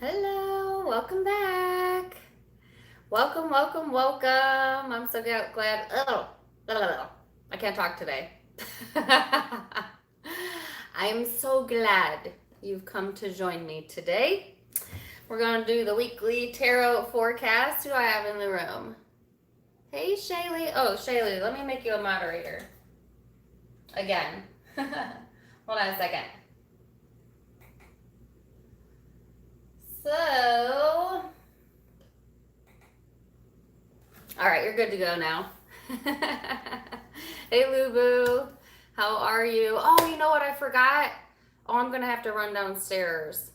Hello, welcome back. Welcome, welcome, welcome. I'm so glad. Oh, I can't talk today. I'm so glad you've come to join me today. We're going to do the weekly tarot forecast. Who do I have in the room? Hey, Shaylee. Oh, Shaylee, let me make you a moderator. Again. Hold on a second. So, all right, you're good to go now. Hey, Lubu, how are you? Oh, you know what I forgot? Oh, I'm gonna have to run downstairs.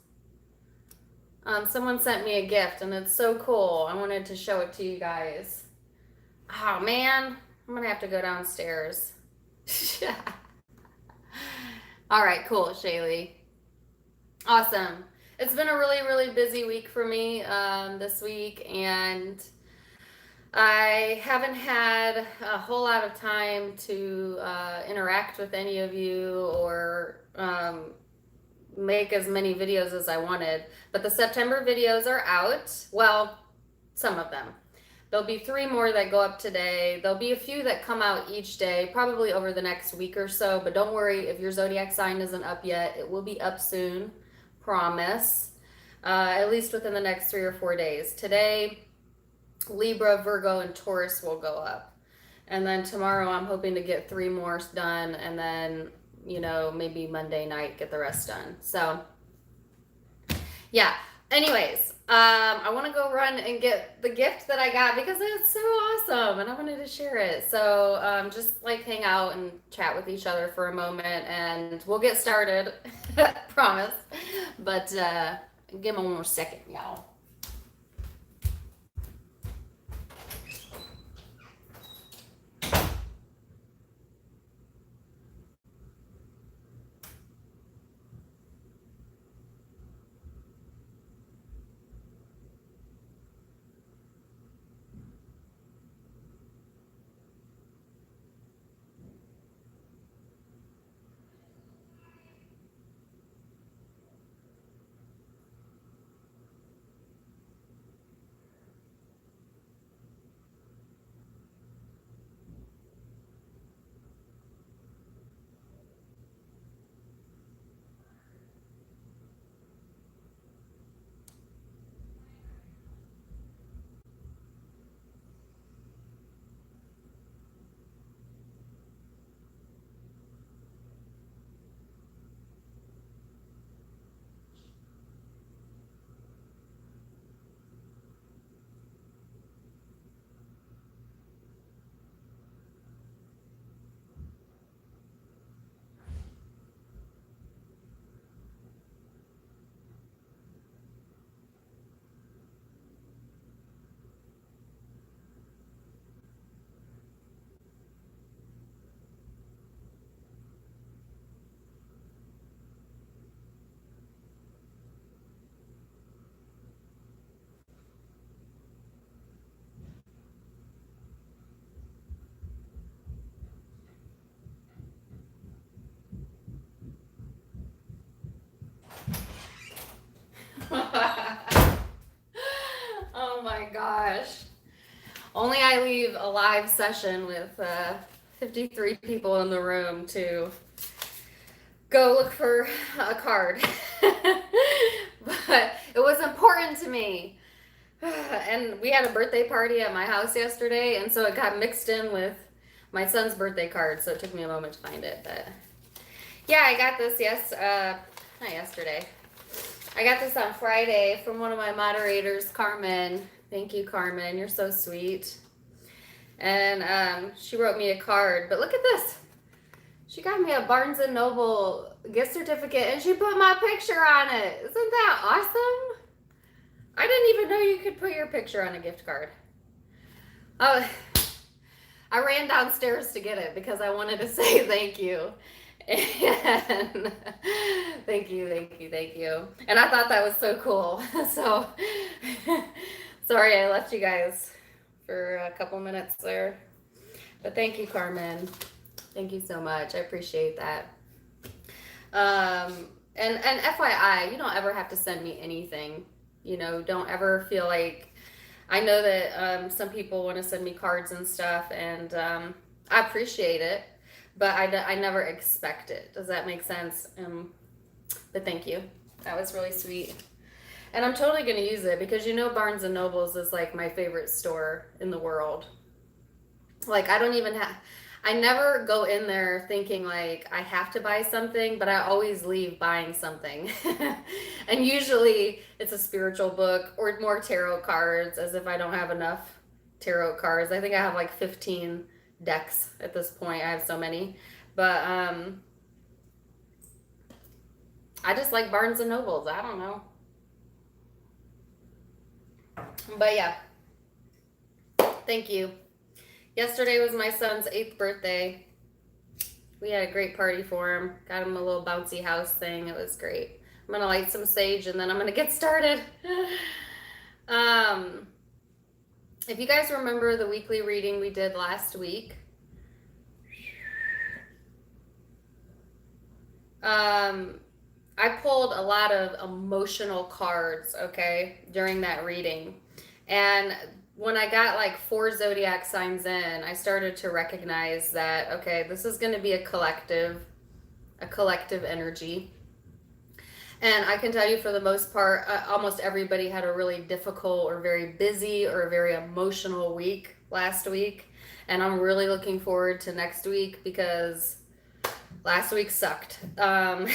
Someone sent me a gift, and it's so cool. I wanted to show it to you guys. Oh man, I'm gonna have to go downstairs. All right, cool, Shaylee. Awesome. It's been a really, really busy week for me this week, and I haven't had a whole lot of time to interact with any of you or make as many videos as I wanted. But the September videos are out. Well, some of them. There'll be 3 more that go up today. There'll be a few that come out each day, probably over the next week or so. But don't worry, if your zodiac sign isn't up yet, it will be up soon. Promise. At least within the next 3 or 4 days. Today, Libra, Virgo, and Taurus will go up. And then tomorrow I'm hoping to get 3 more done, and then, maybe Monday night get the rest done. So, yeah. Anyways, I want to go run and get the gift that I got because it's so awesome and I wanted to share it. So, just like hang out and chat with each other for a moment and we'll get started. Promise. But give me 1 more second, y'all. Oh my gosh. Only I leave a live session with 53 people in the room to go look for a card. But it was important to me. And we had a birthday party at my house yesterday, and so it got mixed in with my son's birthday card, so it took me a moment to find it. But yeah, I got this not yesterday. I got this on Friday from one of my moderators, Carmen. Thank you, Carmen. You're so sweet. And she wrote me a card. But look at this. She got me a Barnes & Noble gift certificate, and she put my picture on it. Isn't that awesome? I didn't even know you could put your picture on a gift card. Oh, I ran downstairs to get it because I wanted to say thank you. And thank you. And I thought that was so cool. So sorry I left you guys for a couple minutes there. But thank you, Carmen. Thank you so much. I appreciate that. And FYI, you don't ever have to send me anything. You know, don't ever feel like, I know that some people want to send me cards and stuff, and I appreciate it, but I never expect it. Does that make sense? But thank you. That was really sweet. And I'm totally going to use it because you know Barnes& and Nobles is like my favorite store in the world. Like I never go in there thinking like I have to buy something, but I always leave buying something. And usually it's a spiritual book or more tarot cards, as if I don't have enough tarot cards. I think I have like 15 decks at this point. I have so many. But I just like Barnes& and Nobles. I don't know. But yeah. Thank you. Yesterday was my son's 8th birthday. We had a great party for him. Got him a little bouncy house thing. It was great. I'm going to light some sage and then I'm going to get started. If you guys remember the weekly reading we did last week, I pulled a lot of emotional cards, okay, during that reading. And when I got like 4 zodiac signs in, I started to recognize that, okay, this is going to be a collective energy. And I can tell you for the most part, almost everybody had a really difficult or very busy or a very emotional week last week. And I'm really looking forward to next week because last week sucked. And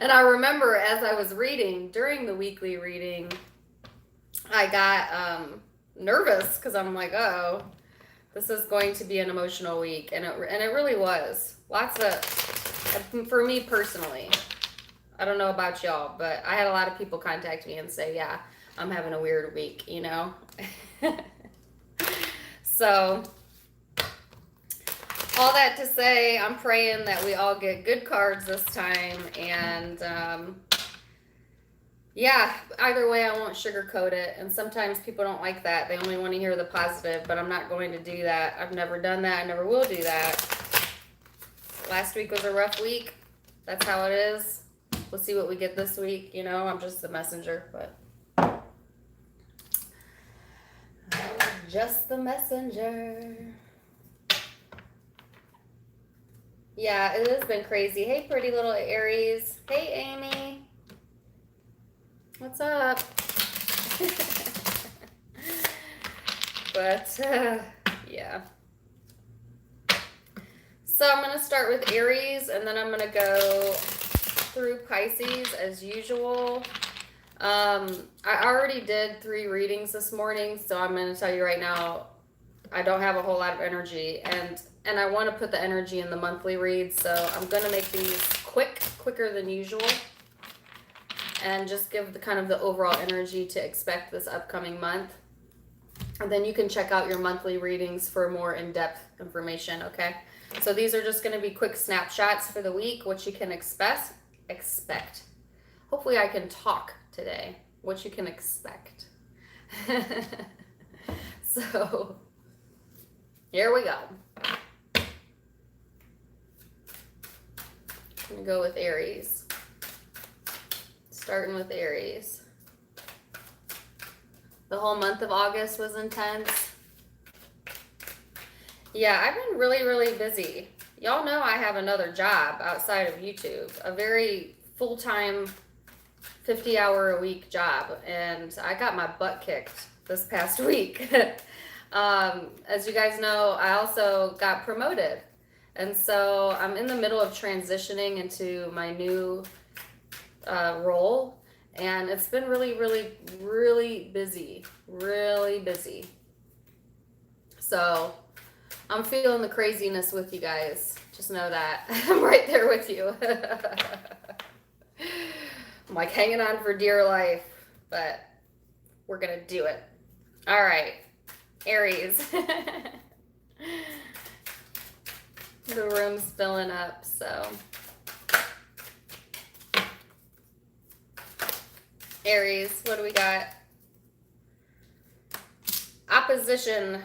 I remember as I was reading during the weekly reading, I got nervous because I'm like, oh, this is going to be an emotional week. And it really was. Lots of, for me personally, I don't know about y'all, but I had a lot of people contact me and say, yeah, I'm having a weird week, you know? So, all that to say, I'm praying that we all get good cards this time. And yeah, either way, I won't sugarcoat it. And sometimes people don't like that. They only want to hear the positive, but I'm not going to do that. I've never done that. I never will do that. Last week was a rough week. That's how it is. We'll see what we get this week. You know, I'm just the messenger, but I'm just the messenger. Yeah, it has been crazy. Hey, pretty little Aries. Hey, Amy. What's up? But, yeah. So I'm going to start with Aries, and then I'm going to go through Pisces as usual. I already did 3 readings this morning, so I'm going to tell you right now, I don't have a whole lot of energy, and I want to put the energy in the monthly reads, so I'm going to make these quicker than usual, and just give the kind of the overall energy to expect this upcoming month. And then you can check out your monthly readings for more in-depth information, okay? So these are just going to be quick snapshots for the week, what you can expect. Hopefully I can talk today, what you can expect. So, here we go. I'm going to go with Aries. Starting with Aries. The whole month of August was intense. Yeah, I've been really busy. Y'all know I have another job outside of YouTube, a very full-time 50-hour-a-week job, and I got my butt kicked this past week. As you guys know, I also got promoted, and so I'm in the middle of transitioning into my new role, and it's been really busy, really busy. So I'm feeling the craziness with you guys. Just know that. I'm right there with you. I'm like hanging on for dear life, but we're going to do it. All right. Aries. The room's filling up, so. Aries, what do we got? Opposition.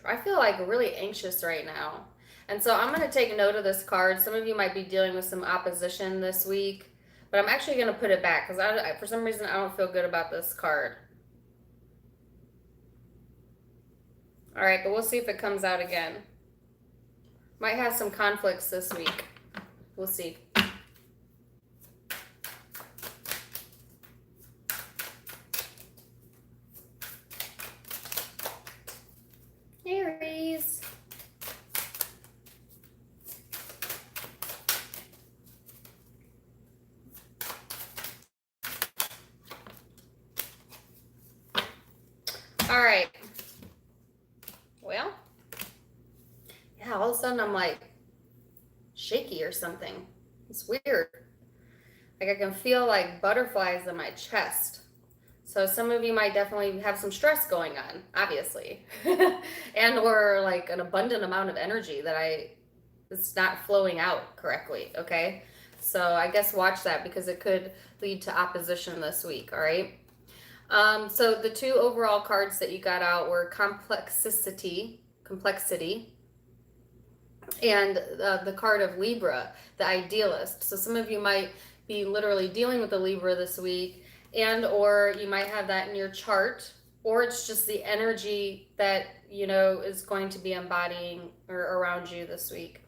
I feel like really anxious right now. And so I'm going to take note of this card. Some of you might be dealing with some opposition this week, But I'm actually going to put it back because for some reason I don't feel good about this card. All right, but we'll see if it comes out again. Might have some conflicts this week. We'll see. Aries. All right. Well, yeah, all of a sudden I'm like shaky or something. It's weird. Like I can feel like butterflies in my chest. So some of you might definitely have some stress going on, obviously. And or like an abundant amount of energy that it's not flowing out correctly, okay? So I guess watch that because it could lead to opposition this week, all right? So the two overall cards that you got out were complexity, and the card of Libra, the idealist. So some of you might be literally dealing with the Libra this week, and or you might have that in your chart, or it's just the energy that, you know, is going to be embodying or around you this week.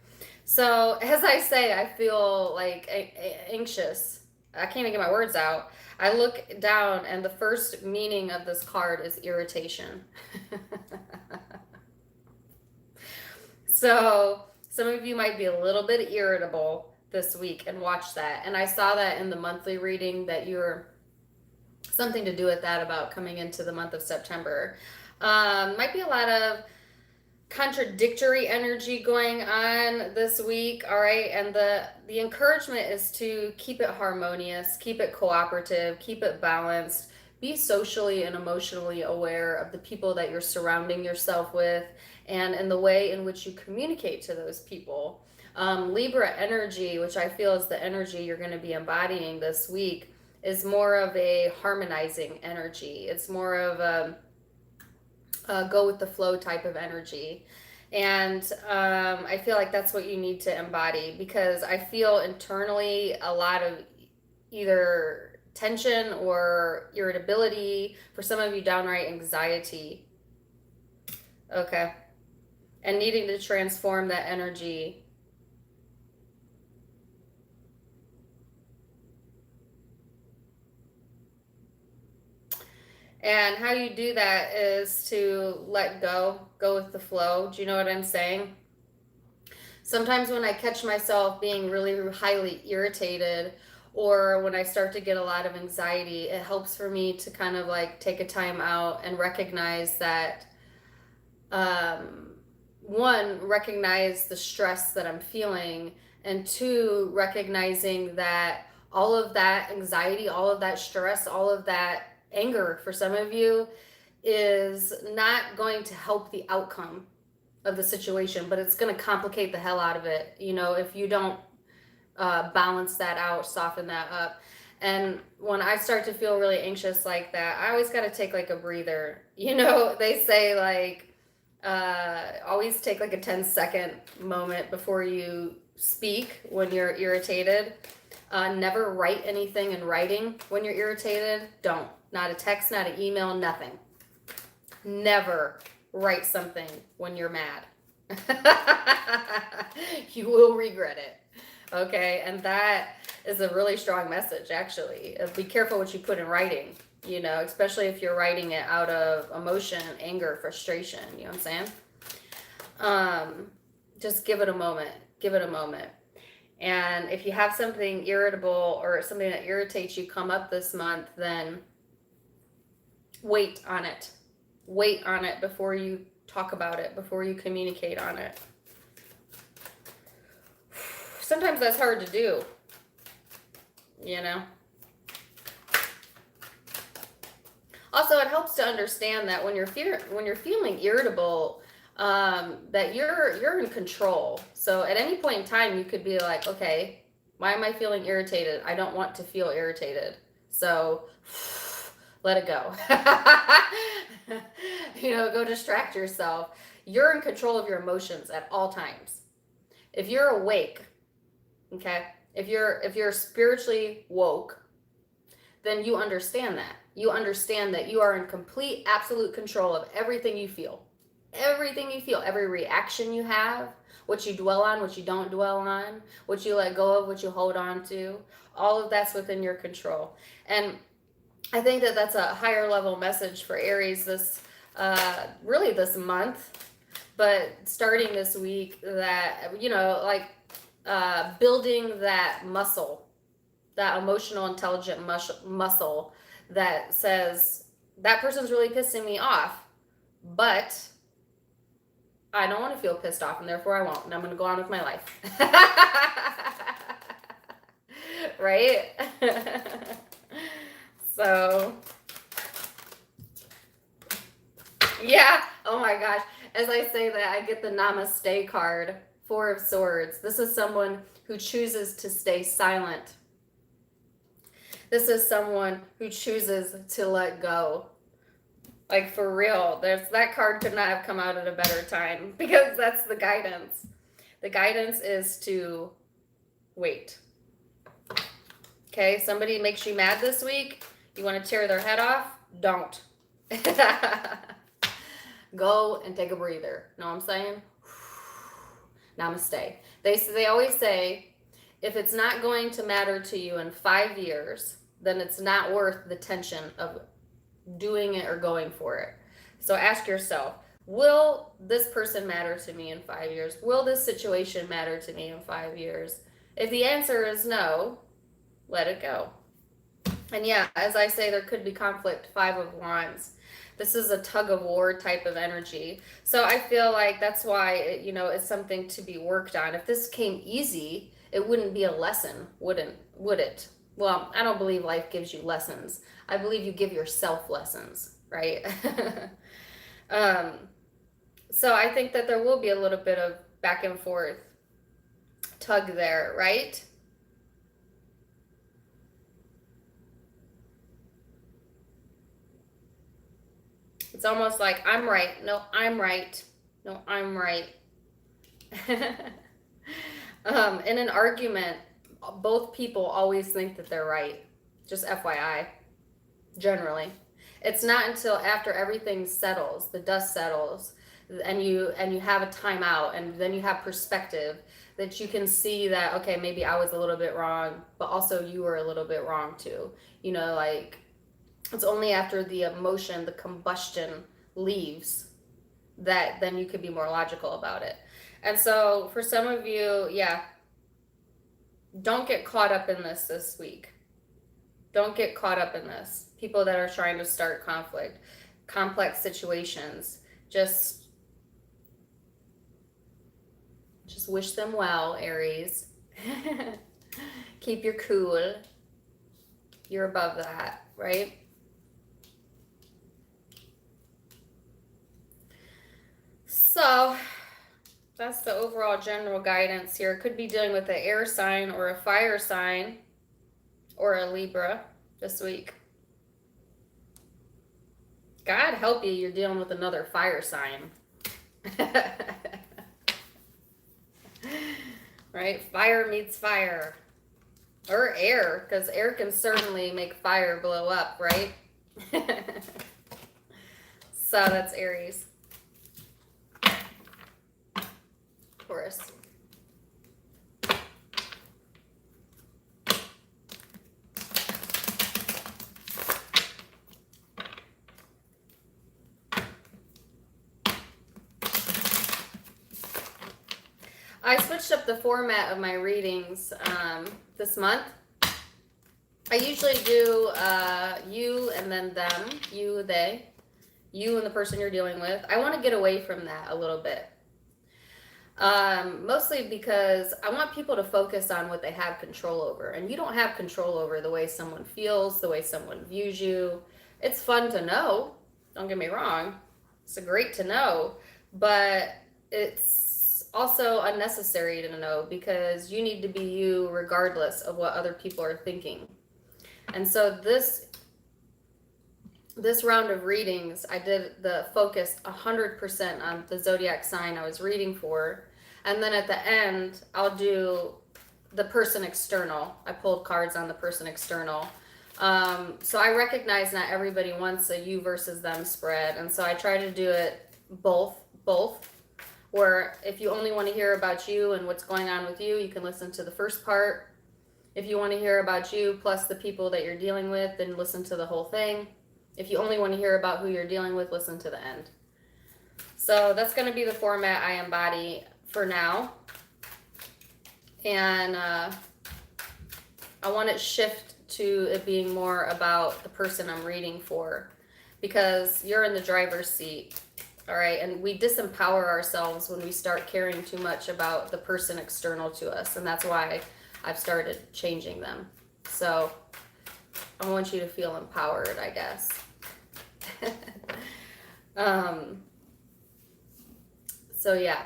So as I say, I feel like anxious. I can't even get my words out. I look down and the first meaning of this card is irritation. So some of you might be a little bit irritable this week, and watch that. And I saw that in the monthly reading that you're something to do with that about coming into the month of September. Might be a lot of contradictory energy going on this week, all right? And the encouragement is to keep it harmonious, keep it cooperative, keep it balanced. Be socially and emotionally aware of the people that you're surrounding yourself with and in the way in which you communicate to those people. Libra energy, which I feel is the energy you're going to be embodying this week, is more of a harmonizing energy. It's more of a go with the flow type of energy. And I feel like that's what you need to embody, because I feel internally a lot of either tension or irritability, for some of you downright anxiety. Okay. And needing to transform that energy. And how you do that is to let go with the flow. Do you know what I'm saying? Sometimes when I catch myself being really highly irritated, or when I start to get a lot of anxiety, it helps for me to kind of like take a time out and recognize that, one, recognize the stress that I'm feeling, and two, recognizing that all of that anxiety, all of that stress, all of that anger for some of you is not going to help the outcome of the situation, but it's going to complicate the hell out of it, you know, if you don't balance that out, soften that up. And when I start to feel really anxious like that, I always got to take like a breather. You know, they say like always take like a 10-second moment before you speak when you're irritated. Never write anything in writing when you're irritated. Don't. Not a text, not an email, nothing. Never write something when you're mad. You will regret it. Okay, and that is a really strong message, actually. Be careful what you put in writing, you know, especially if you're writing it out of emotion, anger, frustration, you know what I'm saying? Just give it a moment. Give it a moment. And if you have something irritable or something that irritates you come up this month, then wait on it. Wait on it before you talk about it, before you communicate on it. Sometimes that's hard to do, you know. Also, it helps to understand that when you're feeling irritable, that you're in control. So at any point in time, you could be like, okay, why am I feeling irritated? I don't want to feel irritated. So let it go. You know, go distract yourself. You're in control of your emotions at all times. If you're awake, okay, If you're spiritually woke, then you understand that. You understand that you are in complete, absolute control of everything you feel. Everything you feel, every reaction you have, what you dwell on, what you don't dwell on, what you let go of, what you hold on to, all of that's within your control. And I think that that's a higher level message for Aries this, really this month, but starting this week, that, you know, like building that muscle, that emotional intelligent muscle that says, that person's really pissing me off, but I don't want to feel pissed off, and therefore I won't, and I'm going to go on with my life. Right? So, yeah. Oh my gosh. As I say that, I get the Namaste card, Four of Swords. This is someone who chooses to stay silent. This is someone who chooses to let go. Like, for real, that card could not have come out at a better time, because that's the guidance. The guidance is to wait. Okay, somebody makes you mad this week. You want to tear their head off? Don't. Go and take a breather. Know what I'm saying? Namaste. They always say, if it's not going to matter to you in 5 years, then it's not worth the tension of doing it or going for it. So ask yourself, will this person matter to me in 5 years? Will this situation matter to me in 5 years? If the answer is no, let it go. And yeah, as I say, there could be conflict, Five of Wands. This is a tug of war type of energy. So I feel like that's why, it's something to be worked on. If this came easy, it wouldn't be a lesson, would it? Well, I don't believe life gives you lessons. I believe you give yourself lessons, right? So I think that there will be a little bit of back and forth tug there, right? It's almost like, I'm right. No, I'm right. No, I'm right. In an argument, both people always think that they're right. Just FYI, generally. It's not until after everything settles, the dust settles, and you have a timeout, and then you have perspective, that you can see that, okay, maybe I was a little bit wrong, but also you were a little bit wrong too. Like, it's only after the emotion, the combustion leaves, that then you could be more logical about it. And so for some of you, yeah, don't get caught up in this week. Don't get caught up in this. People that are trying to start conflict, complex situations, just wish them well, Aries. Keep your cool. You're above that, right? So that's the overall general guidance here. Could be dealing with an air sign or a fire sign or a Libra this week. God help you, you're dealing with another fire sign. Right? Fire meets fire. Or air, because air can certainly make fire blow up, right? So that's Aries. Taurus. I switched up the format of my readings this month. I usually do you and then them, you, they, you and the person you're dealing with. I want to get away from that a little bit. Mostly because I want people to focus on what they have control over. And you don't have control over the way someone feels, the way someone views you. It's fun to know. Don't get me wrong. It's great to know. But it's also unnecessary to know, because you need to be you regardless of what other people are thinking. And so this round of readings, I did the focus 100% on the zodiac sign I was reading for. And then at the end, I'll do the person external. I pulled cards on the person external. So I recognize not everybody wants a you versus them spread. And so I try to do it both, where if you only want to hear about you and what's going on with you, you can listen to the first part. If you want to hear about you plus the people that you're dealing with, then listen to the whole thing. If you only want to hear about who you're dealing with, listen to the end. So that's going to be the format I embody for now. And I want it shift to it being more about the person I'm reading for, because you're in the driver's seat. All right. And we disempower ourselves when we start caring too much about the person external to us. And that's why I've started changing them. So I want you to feel empowered, I guess. So yeah.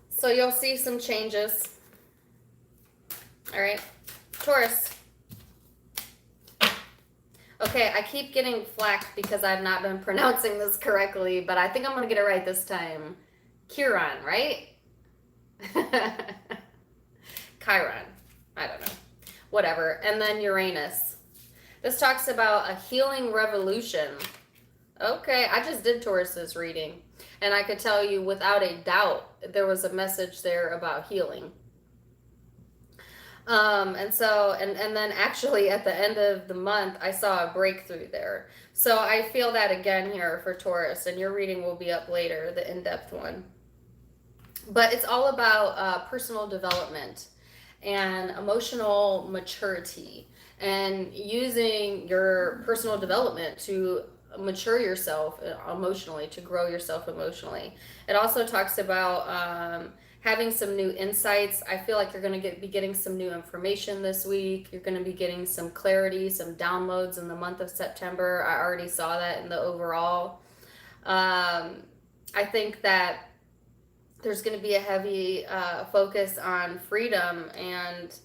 So you'll see some changes. All right. Taurus. Okay, I keep getting flack because I've not been pronouncing this correctly, but I think I'm going to get it right this time. Chiron, right? Chiron. I don't know. Whatever. And then Uranus. This talks about a healing revolution. Okay, I just did Taurus's reading, and I could tell you without a doubt there was a message there about healing. And then actually at the end of the month, I saw a breakthrough there. So I feel that again here for Taurus, and your reading will be up later, the in-depth one. But it's all about personal development and emotional maturity, and using your personal development to mature yourself emotionally, to grow yourself emotionally. It also talks about having some new insights. I feel like you're going to be getting some new information this week. You're going to be getting some clarity, some downloads in the month of September. I already saw that in the overall. I think that there's going to be a heavy focus on freedom and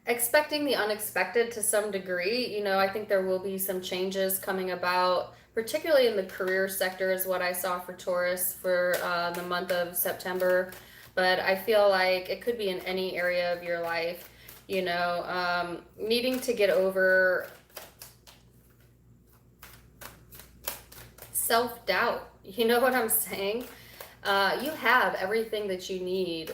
expecting the unexpected to some degree. You know, I think there will be some changes coming about, particularly in the career sector is what I saw for Taurus for the month of September. But I feel like it could be in any area of your life, you know, needing to get over self-doubt. You know what I'm saying? You have everything that you need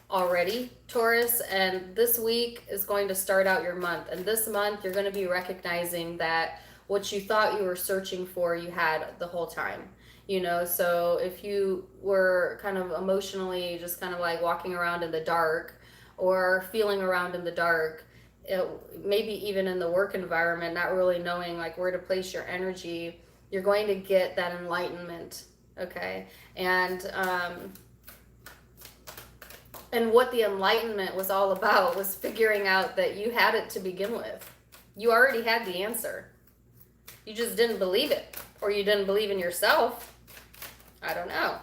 already, Taurus, and this week is going to start out your month. And this month, you're going to be recognizing that what you thought you were searching for, you had the whole time. You know, so if you were kind of emotionally just kind of like walking around in the dark or feeling around in the dark, maybe even in the work environment, not really knowing like where to place your energy, you're going to get that enlightenment, okay? And what the enlightenment was all about was figuring out that you had it to begin with. You already had the answer. You just didn't believe it, or you didn't believe in yourself. I don't know.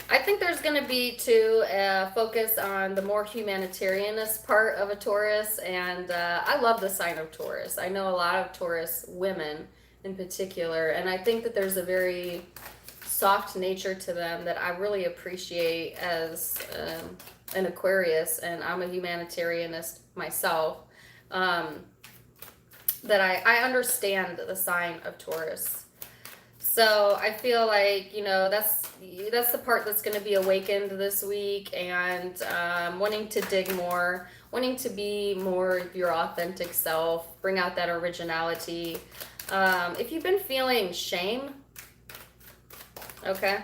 I think there's going to be too a focus on the more humanitarianist part of a Taurus, and I love the sign of Taurus. I know a lot of Taurus women in particular, and I think that there's a very soft nature to them that I really appreciate as an Aquarius, and I'm a humanitarianist myself, that I understand the sign of Taurus. So I feel like, you know, that's the part that's going to be awakened this week, and wanting to dig more, wanting to be more of your authentic self, bring out that originality. If you've been feeling shame, okay,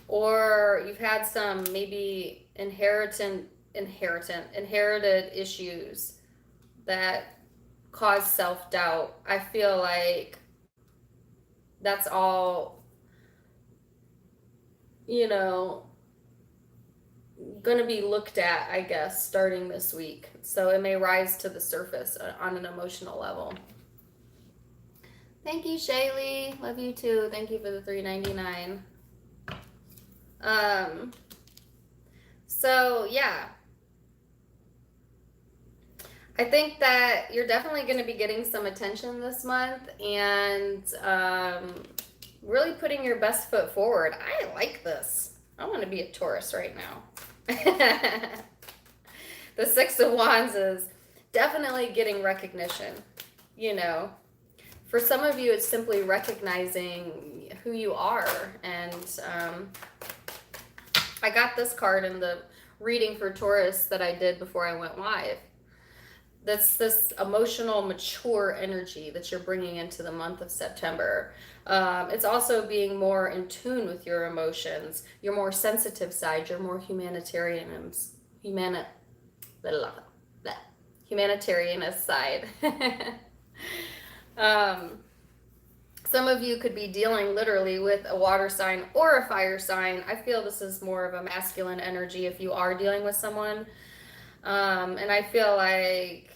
or you've had some maybe inherited issues that cause self-doubt, I feel like that's all, you know, going to be looked at, I guess, starting this week. So it may rise to the surface on an emotional level. Thank you, Shaylee. Love you too. Thank you for the $3.99. So yeah, I think that you're definitely going to be getting some attention this month, and really putting your best foot forward. I like this. I want to be a Taurus right now. The Six of Wands is definitely getting recognition. You know, for some of you, it's simply recognizing who you are. And I got this card in the reading for Taurus that I did before I went live. That's this emotional, mature energy that you're bringing into the month of September. It's also being more in tune with your emotions, your more sensitive side, your more humanitarianist side. Some of you could be dealing literally with a water sign or a fire sign. I feel this is more of a masculine energy if you are dealing with someone. And I feel like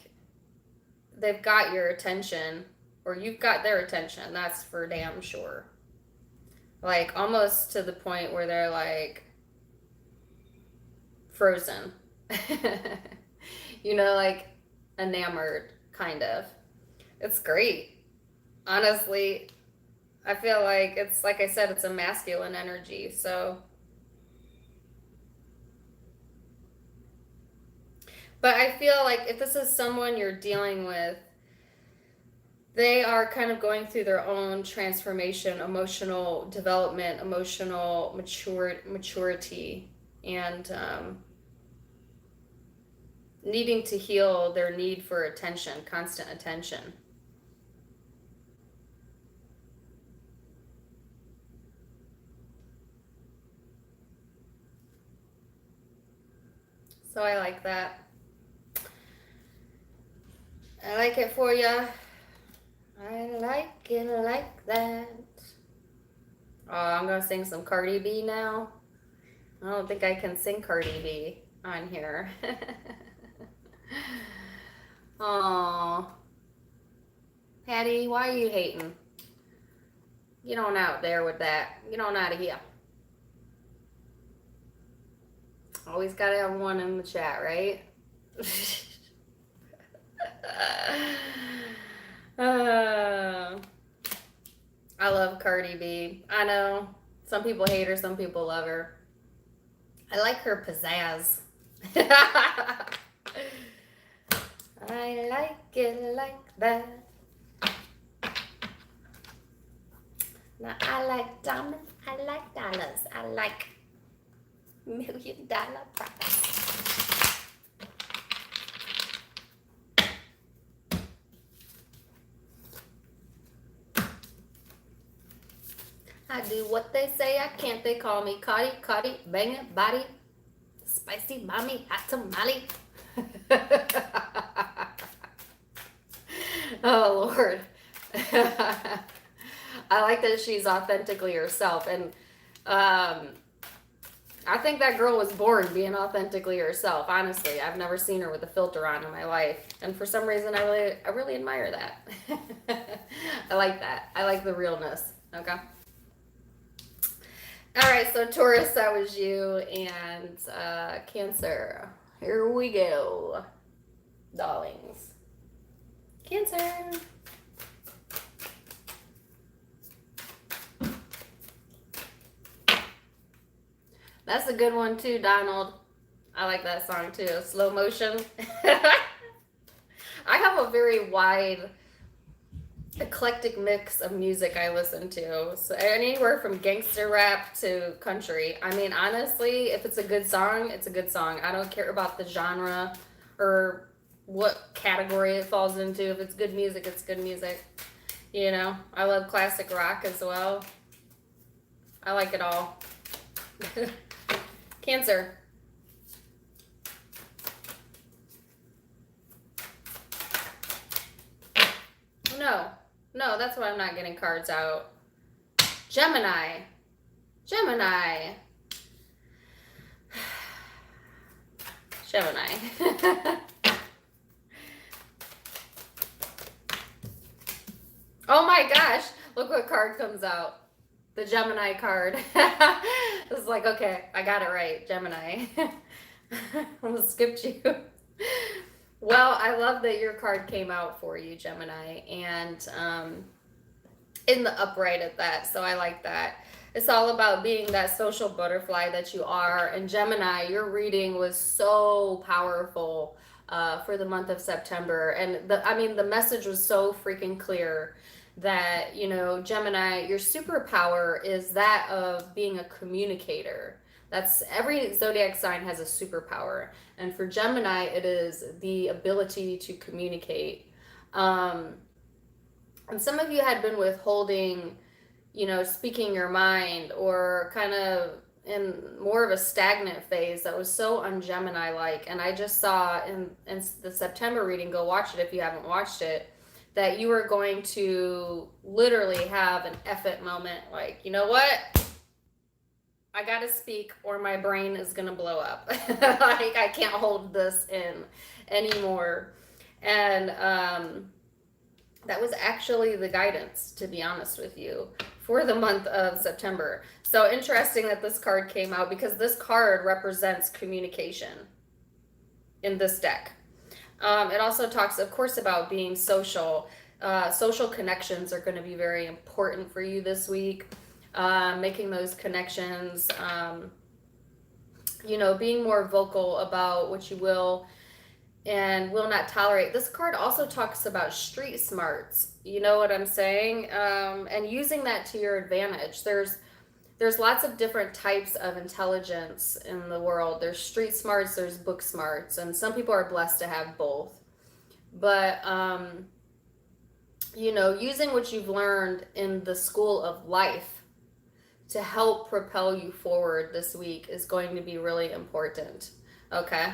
they've got your attention, or you've got their attention. That's for damn sure. Like almost to the point where they're like frozen. You know, like enamored, kind of. It's great. Honestly, I feel like it's, like I said, it's a masculine energy. So, but I feel like if this is someone you're dealing with, they are kind of going through their own transformation, emotional development, emotional maturity, and needing to heal their need for attention, constant attention. So I like that. I like it for you. I like it like that. Oh, I'm going to sing some Cardi B now. I don't think I can sing Cardi B on here. Oh, Patty, why are you hating? Get on out there with that. Get on out of here. Always got to have one in the chat, right? I love Cardi B. I know some people hate her, some people love her. I like her pizzazz. I like it like that. Now I like diamonds, I like dollars, I like $1 million products. I do what they say I can't. They call me Cardi, banging body, spicy mommy, hot tamale. Oh Lord. I like that she's authentically herself, and I think that girl was born being authentically herself. Honestly, I've never seen her with a filter on in my life, and for some reason, I really admire that. I like that. I like the realness. Okay. All right, so Taurus, that was you, and Cancer. Here we go, darlings. Cancer. That's a good one too, Donald. I like that song too. Slow motion. I have a very wide, eclectic mix of music I listen to. So anywhere from gangster rap to country. I mean, honestly, if it's a good song, it's a good song. I don't care about the genre or what category it falls into. If it's good music, it's good music. You know, I love classic rock as well. I like it all. Cancer. No, that's why I'm not getting cards out. Gemini. Gemini. Oh my gosh, look what card comes out. The Gemini card. It's like, okay, I got it right, Gemini. Almost skipped you. Well, I love that your card came out for you, Gemini, and in the upright at that, so I like that. It's all about being that social butterfly that you are. And Gemini, your reading was so powerful for the month of September. And I mean, the message was so freaking clear that, you know, Gemini, your superpower is that of being a communicator. That's every zodiac sign has a superpower. And for Gemini, it is the ability to communicate. And some of you had been withholding, you know, speaking your mind, or kind of in more of a stagnant phase that was so un-Gemini like. And I just saw in the September reading, go watch it if you haven't watched it, that you are going to literally have an F it moment. Like, you know what? I gotta speak or my brain is gonna blow up. Like, I can't hold this in anymore. And that was actually the guidance, to be honest with you, for the month of September. So interesting that this card came out, because this card represents communication in this deck. It also talks, of course, about being social. Social connections are going to be very important for you this week. Making those connections, you know, being more vocal about what you will and will not tolerate. This card also talks about street smarts. You know what I'm saying? And using that to your advantage. There's lots of different types of intelligence in the world. There's street smarts, there's book smarts, and some people are blessed to have both. But, you know, using what you've learned in the school of life to help propel you forward this week is going to be really important. Okay?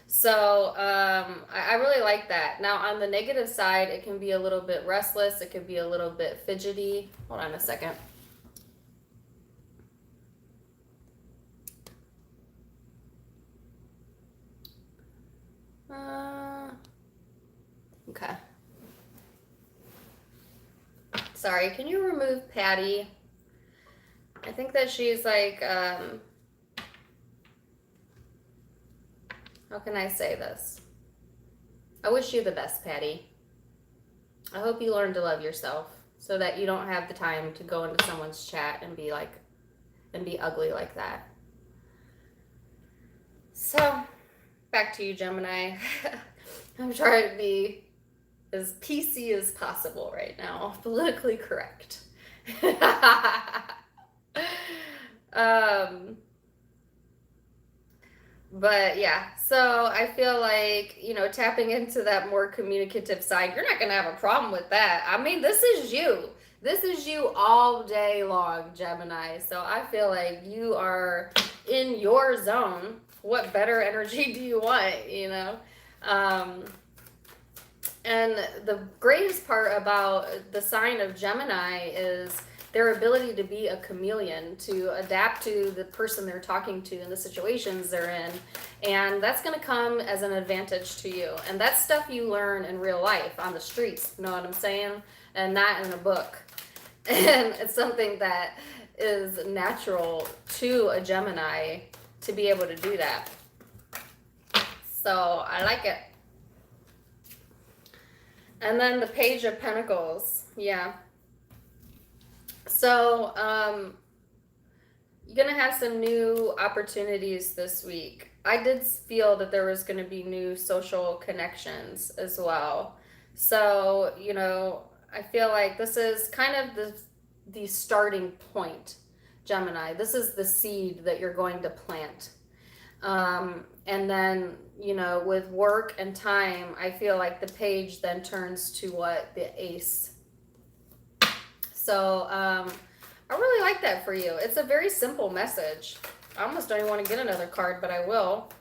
So I really like that. Now, on the negative side, it can be a little bit restless. It could be a little bit fidgety. Hold on a second. Okay. Sorry, can you remove Patty? I think that she's like, how can I say this? I wish you the best, Patty. I hope you learn to love yourself so that you don't have the time to go into someone's chat and be like, and be ugly like that. So, back to you, Gemini. I'm trying to be as PC as possible right now. Politically correct. But yeah, so I feel like, you know, tapping into that more communicative side, you're not going to have a problem with that. I mean, this is you. This is you all day long, Gemini. So I feel like you are in your zone. What better energy do you want, you know? And the greatest part about the sign of Gemini is their ability to be a chameleon, to adapt to the person they're talking to and the situations they're in. And that's going to come as an advantage to you. And that's stuff you learn in real life, on the streets, you know what I'm saying? And not in a book. And it's something that is natural to a Gemini to be able to do that. So I like it. And then the Page of Pentacles. Yeah. So, you're going to have some new opportunities this week. I did feel that there was going to be new social connections as well. So, you know, I feel like this is kind of the starting point, Gemini. This is the seed that you're going to plant. And then, you know, with work and time, I feel like the page then turns to what? The ace. So, I really like that for you. It's a very simple message. I almost don't even want to get another card, but I will.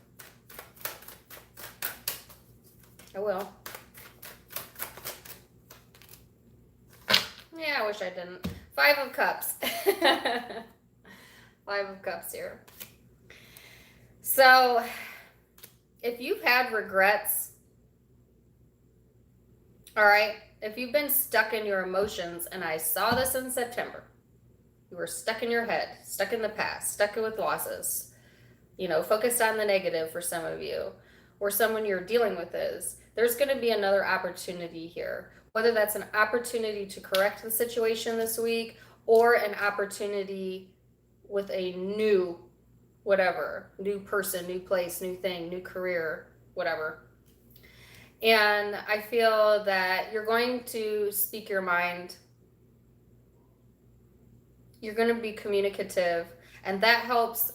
I will. Yeah, I wish I didn't. 5 of Cups. 5 of Cups here. So, if you've had regrets, all right, if you've been stuck in your emotions, and I saw this in September, you were stuck in your head, stuck in the past, stuck with losses, you know, focused on the negative for some of you, or someone you're dealing with is, there's going to be another opportunity here. Whether that's an opportunity to correct the situation this week, or an opportunity with a new whatever, new person, new place, new thing, new career, whatever. And I feel that you're going to speak your mind. You're going to be communicative, and that helps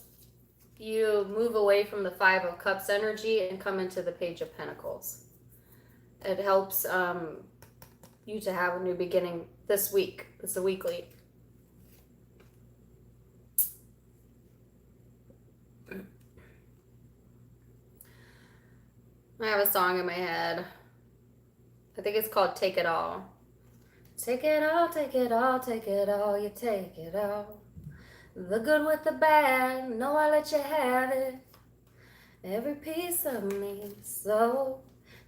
you move away from the Five of Cups energy and come into the Page of Pentacles. It helps you to have a new beginning this week. It's a weekly. I have a song in my head. I think it's called Take It All. Take it all, take it all, take it all, you take it all. The good with the bad, no, I let you have it. Every piece of me, so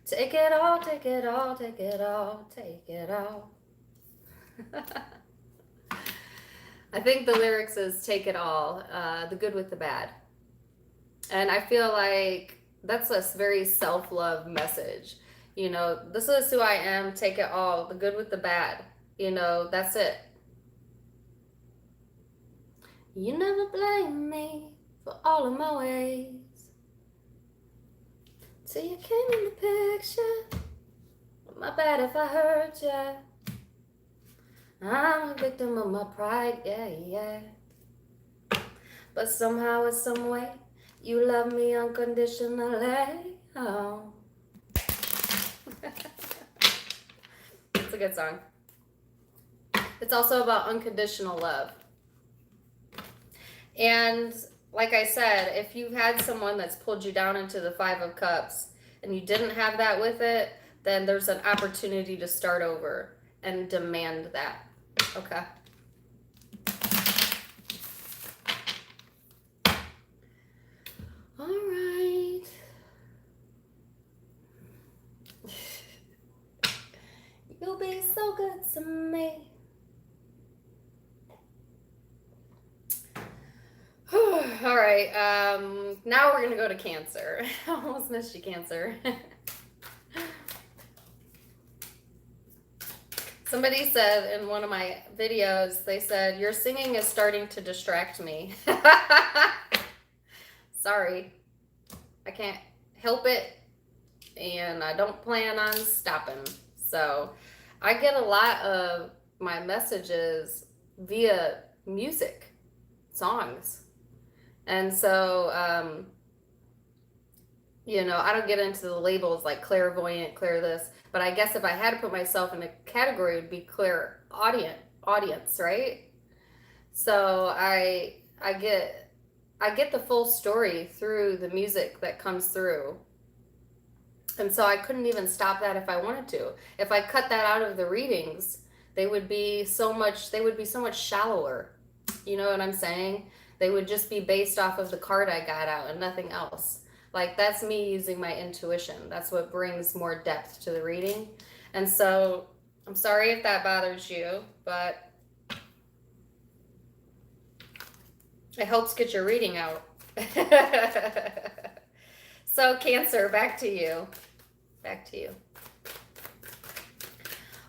take it all, take it all, take it all, take it all. I think the lyrics is take it all, the good with the bad. And I feel like that's a very self-love message. You know, this is who I am, take it all, the good with the bad. You know, that's it. You never blame me for all of my ways. Till you came in the picture. My bad if I hurt ya. I'm a victim of my pride, yeah, yeah. But somehow or some way, you love me unconditionally. Oh. It's a good song. It's also about unconditional love. And like I said, if you've had someone that's pulled you down into the Five of Cups and you didn't have that with it, then there's an opportunity to start over and demand that. Okay. All right. You'll be so good to me. All right. Now we're going to go to Cancer. I almost missed you, Cancer. Somebody said in one of my videos, they said, your singing is starting to distract me. Sorry. I can't help it, and I don't plan on stopping. So I get a lot of my messages via music, songs. And so, you know, I don't get into the labels like clairvoyant, clair this, but I guess if I had to put myself in a category, it would be clairaudience, right? So I get the full story through the music that comes through. And so I couldn't even stop that if I wanted to. If I cut that out of the readings, they would be so much shallower. You know what I'm saying? They would just be based off of the card I got out and nothing else. Like, that's me using my intuition. That's what brings more depth to the reading. And so I'm sorry if that bothers you, but it helps get your reading out. So Cancer, back to you. Back to you.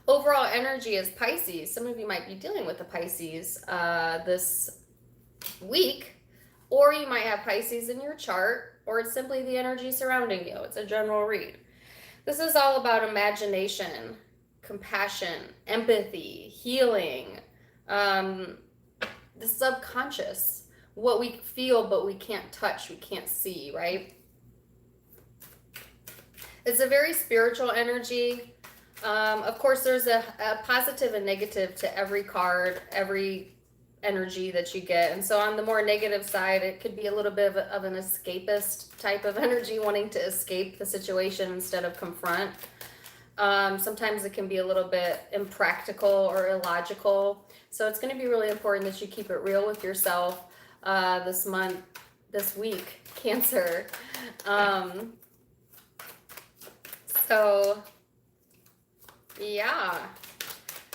Overall energy is Pisces. Some of you might be dealing with the Pisces this week, or you might have Pisces in your chart, or it's simply the energy surrounding you. It's a general read. This is all about imagination, compassion, empathy, healing, the subconscious, what we feel but we can't touch, we can't see, right? It's a very spiritual energy. Of course, there's a positive and negative to every card, every energy that you get. And so on the more negative side, it could be a little bit of an escapist type of energy, wanting to escape the situation instead of confront. Sometimes it can be a little bit impractical or illogical. So it's going to be really important that you keep it real with yourself this week, Cancer. So yeah,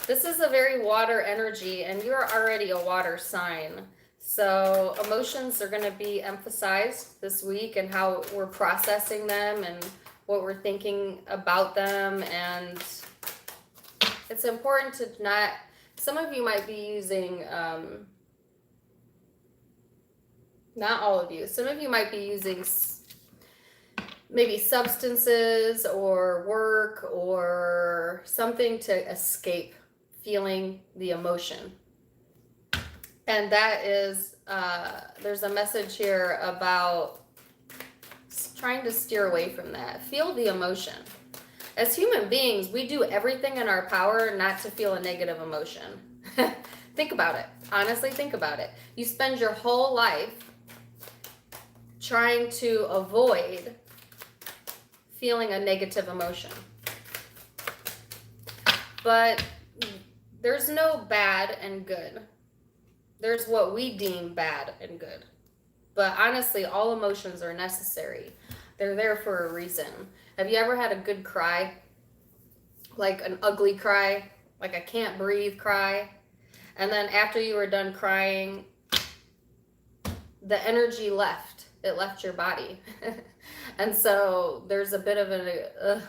this is a very water energy, and you're already a water sign. So emotions are going to be emphasized this week, and how we're processing them and what we're thinking about them. And it's important to not, some of you might be using Not all of you. Some of you might be using maybe substances or work or something to escape feeling the emotion. And that is, there's a message here about trying to steer away from that. Feel the emotion. As human beings, we do everything in our power not to feel a negative emotion. Think about it. Honestly, think about it. You spend your whole life trying to avoid feeling a negative emotion. But there's no bad and good. There's what we deem bad and good. But honestly, all emotions are necessary. They're there for a reason. Have you ever had a good cry? Like an ugly cry? Like a can't breathe cry? And then after you were done crying, the energy left. It left your body. And so there's a bit of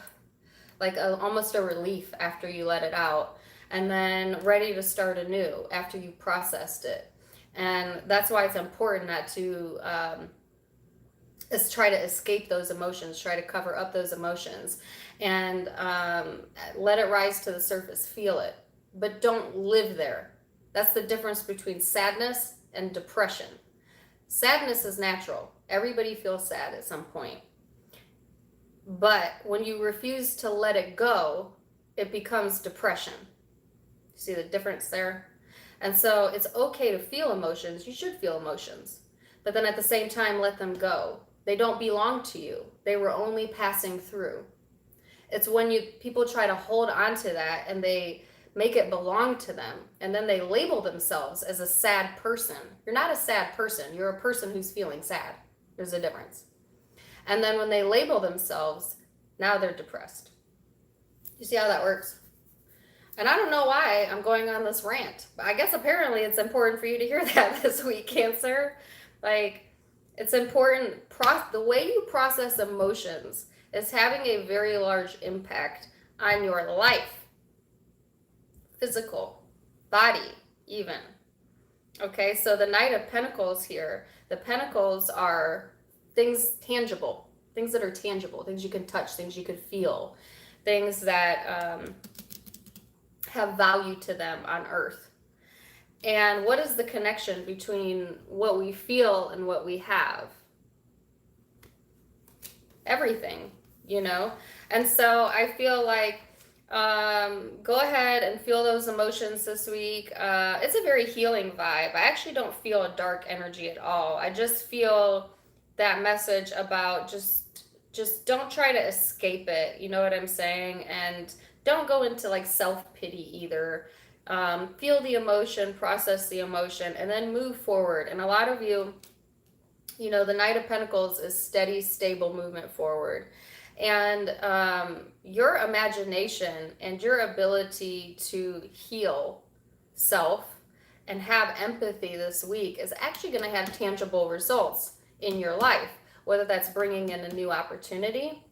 almost a relief after you let it out. And then ready to start anew after you processed it. And that's why it's important not to try to escape those emotions, try to cover up those emotions, and let it rise to the surface, feel it. But don't live there. That's the difference between sadness and depression. Sadness is natural. Everybody feels sad at some point. But when you refuse to let it go, it becomes depression. See the difference there? And so it's okay to feel emotions. You should feel emotions. But then at the same time, let them go. They don't belong to you. They were only passing through. It's when people try to hold on to that and they make it belong to them. And then they label themselves as a sad person. You're not a sad person. You're a person who's feeling sad. There's a difference. And then when they label themselves, now they're depressed. You see how that works? And I don't know why I'm going on this rant, but I guess apparently it's important for you to hear that this week, Cancer. Like, it's important. The way you process emotions is having a very large impact on your life. Physical, body, even. Okay, so the Knight of Pentacles here, the Pentacles are things tangible, things that are tangible, things you can touch, things you can feel, things that have value to them on earth. And what is the connection between what we feel and what we have? Everything, you know? And so I feel like go ahead and feel those emotions this week. It's a very healing vibe. I actually don't feel a dark energy at all. I just feel that message about just don't try to escape it. You know what I'm saying? And don't go into like self-pity either. Feel the emotion, process the emotion, and then move forward. And a lot of you, you know, the Knight of Pentacles is steady, stable movement forward. And your imagination and your ability to heal self and have empathy this week is actually going to have tangible results in your life, whether that's bringing in a new opportunity,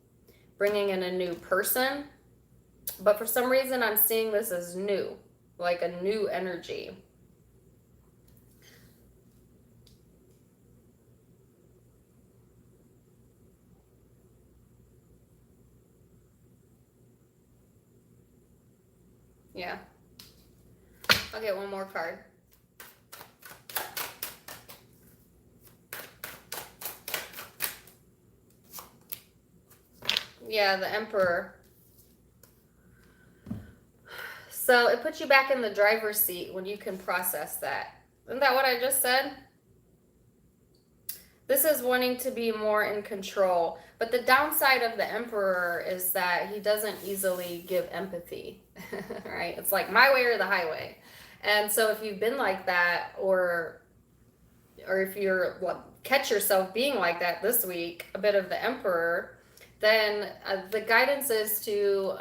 bringing in a new person. But for some reason, I'm seeing this as new, like a new energy. Yeah. I'll get one more card. Yeah, the Emperor. So it puts you back in the driver's seat when you can process that. Isn't that what I just said? This is wanting to be more in control. But the downside of the Emperor is that he doesn't easily give empathy, right? It's like my way or the highway. And so if you've been like that, or if you're catch yourself being like that this week, a bit of the Emperor, then the guidance is to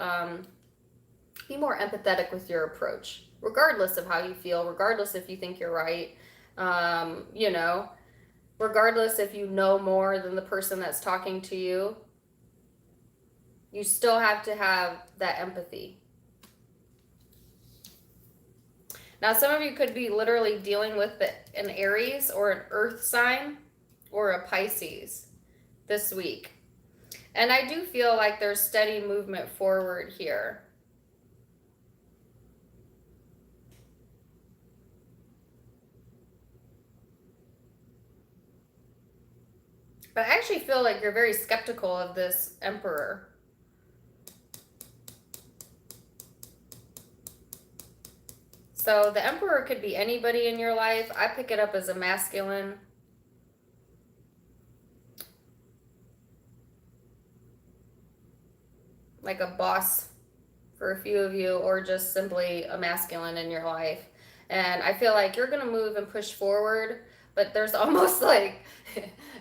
be more empathetic with your approach, regardless of how you feel, regardless if you think you're right, you know, regardless if you know more than the person that's talking to you, you still have to have that empathy. Now, some of you could be literally dealing with an Aries or an earth sign or a Pisces this week. And I do feel like there's steady movement forward here. But I actually feel like you're very skeptical of this Emperor. So the Emperor could be anybody in your life. I pick it up as a masculine. Like a boss for a few of you, or just simply a masculine in your life. And I feel like you're going to move and push forward, but there's almost like,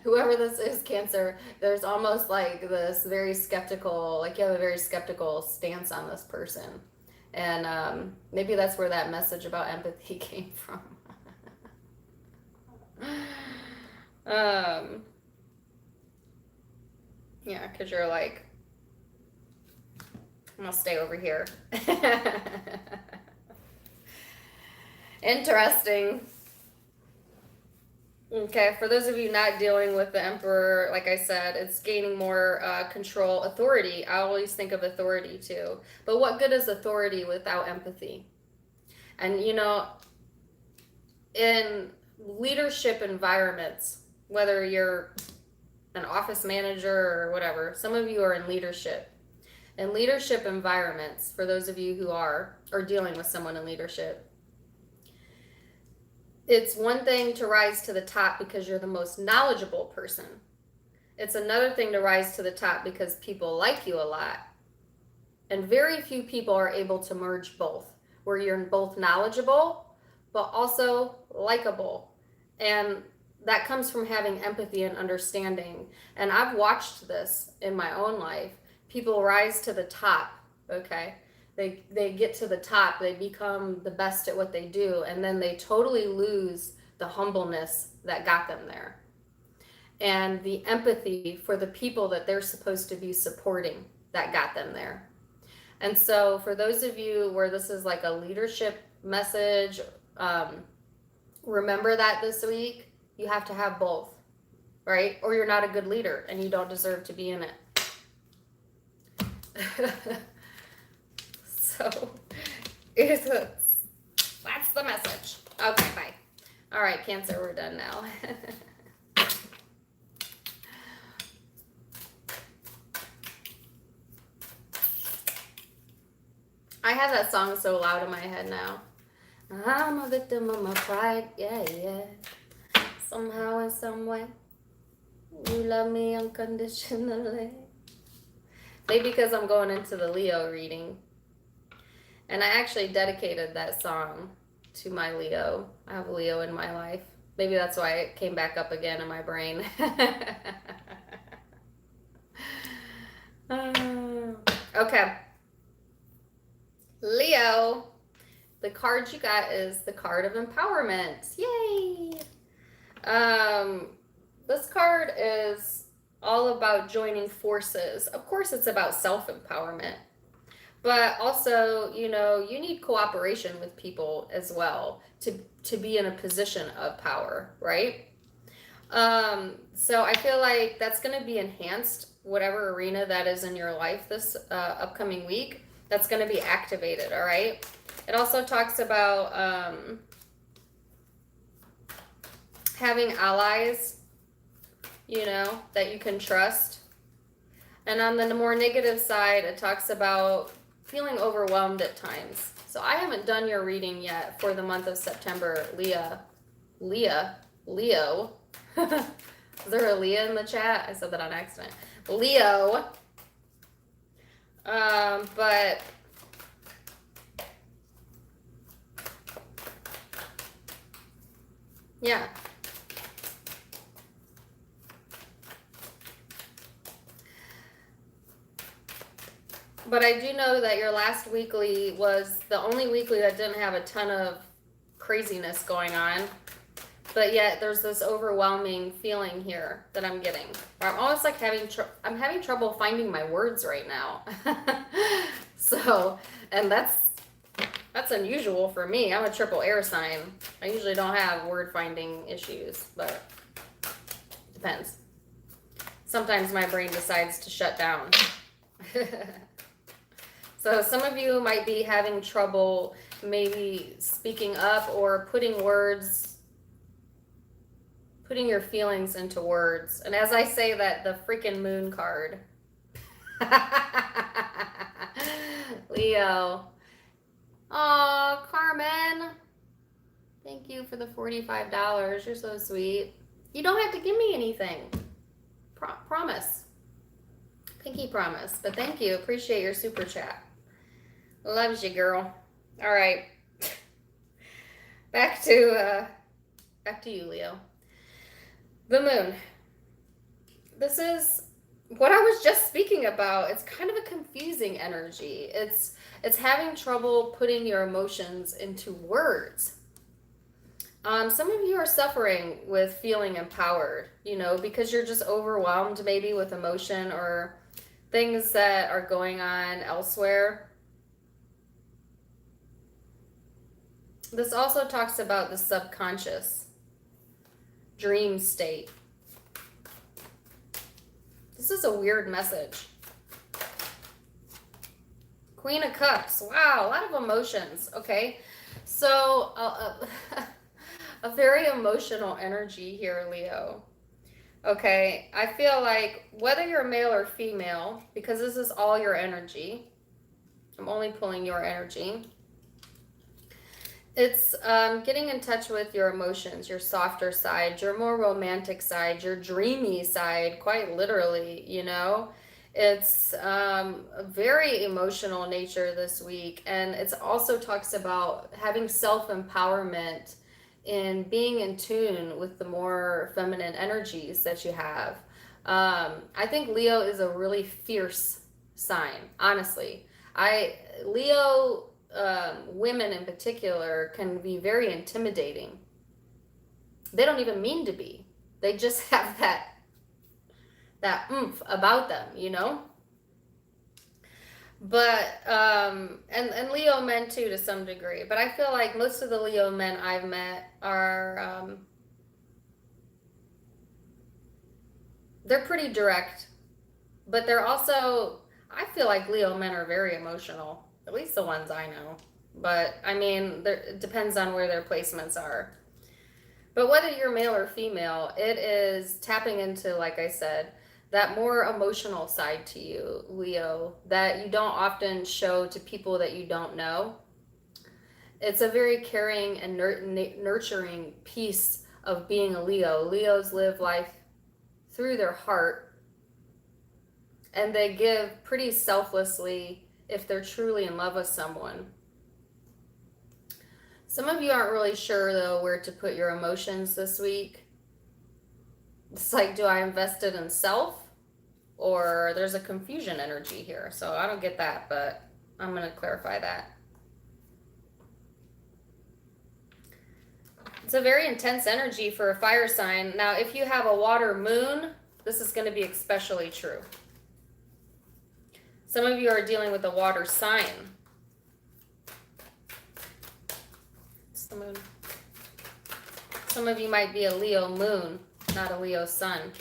whoever this is, Cancer, there's almost like this very skeptical, like you have a very skeptical stance on this person. And maybe that's where that message about empathy came from. Yeah, because you're like, I'm gonna stay over here. Interesting. Okay, for those of you not dealing with the Emperor, like I said, it's gaining more control, authority. I always think of authority too. But what good is authority without empathy? And you know, in leadership environments, whether you're an office manager or whatever, some of you are in leadership. In leadership environments, for those of you who are or dealing with someone in leadership, it's one thing to rise to the top because you're the most knowledgeable person. It's another thing to rise to the top because people like you a lot. And very few people are able to merge both, where you're both knowledgeable, but also likable. And that comes from having empathy and understanding. And I've watched this in my own life. People rise to the top, okay? They get to the top, they become the best at what they do, and then they totally lose the humbleness that got them there. And the empathy for the people that they're supposed to be supporting that got them there. And so for those of you where this is like a leadership message, remember that this week, you have to have both, right? Or you're not a good leader and you don't deserve to be in it. So that's the message. Okay, bye. All right, Cancer, we're done now. I have that song so loud in my head now. I'm a victim of my pride, yeah, yeah. Somehow in some way, you love me unconditionally. Maybe because I'm going into the Leo reading. And I actually dedicated that song to my Leo. I have Leo in my life. Maybe that's why it came back up again in my brain. Okay. Leo, the card you got is the card of empowerment. Yay! This card is all about joining forces. Of course, it's about self-empowerment, but also, you know, you need cooperation with people as well to be in a position of power, right? So I feel like that's going to be enhanced, whatever arena that is in your life this upcoming week. That's going to be activated, all right? It also talks about having allies, you know, that you can trust. And on the more negative side, it talks about feeling overwhelmed at times. So I haven't done your reading yet for the month of September, Leo. Is there a Leah in the chat? I said that on accident. Leo. But yeah. But I do know that your last weekly was the only weekly that didn't have a ton of craziness going on. But yet there's this overwhelming feeling here that I'm getting. I'm almost like I'm having trouble finding my words right now. So, and that's unusual for me. I'm a triple air sign. I usually don't have word finding issues, but Depends. Sometimes my brain decides to shut down. So some of you might be having trouble maybe speaking up or putting your feelings into words. And as I say that, the freaking moon card. Leo. Oh, Carmen. Thank you for the $45. You're so sweet. You don't have to give me anything. Promise. Pinky promise. But thank you. Appreciate your super chat. Loves you, girl. All right. Back to you, Leo. The moon. This is what I was just speaking about. It's kind of a confusing energy. It's having trouble putting your emotions into words. Some of you are suffering with feeling empowered, because you're just overwhelmed maybe with emotion or things that are going on elsewhere. This also talks about the subconscious dream state. This is a weird message. Queen of Cups. Wow, a lot of emotions. Okay, so a very emotional energy here, Leo. Okay, I feel like whether you're male or female, because this is all your energy, I'm only pulling your energy. It's getting in touch with your emotions, your softer side, your more romantic side, your dreamy side, quite literally, It's a very emotional nature this week. And it also talks about having self-empowerment and being in tune with the more feminine energies that you have. I think Leo is a really fierce sign, honestly. Leo women in particular can be very intimidating. They don't even mean to be. They just have that oomph about them, But and Leo men too, to some degree. But I feel like most of the Leo men I've met are they're pretty direct, but they're also, I feel like Leo men are very emotional. At least the ones I know. But, I mean, it depends on where their placements are. But whether you're male or female, it is tapping into, like I said, that more emotional side to you, Leo, that you don't often show to people that you don't know. It's a very caring and nurturing piece of being a Leo. Leos live life through their heart, and they give pretty selflessly if they're truly in love with someone. Some of you aren't really sure, though, where to put your emotions this week. It's like, do I invest it in self? Or there's a confusion energy here. So I don't get that, but I'm going to clarify that. It's a very intense energy for a fire sign. Now, if you have a water moon, this is going to be especially true. Some of you are dealing with a water sign. It's the moon. Some of you might be a Leo moon, not a Leo sun.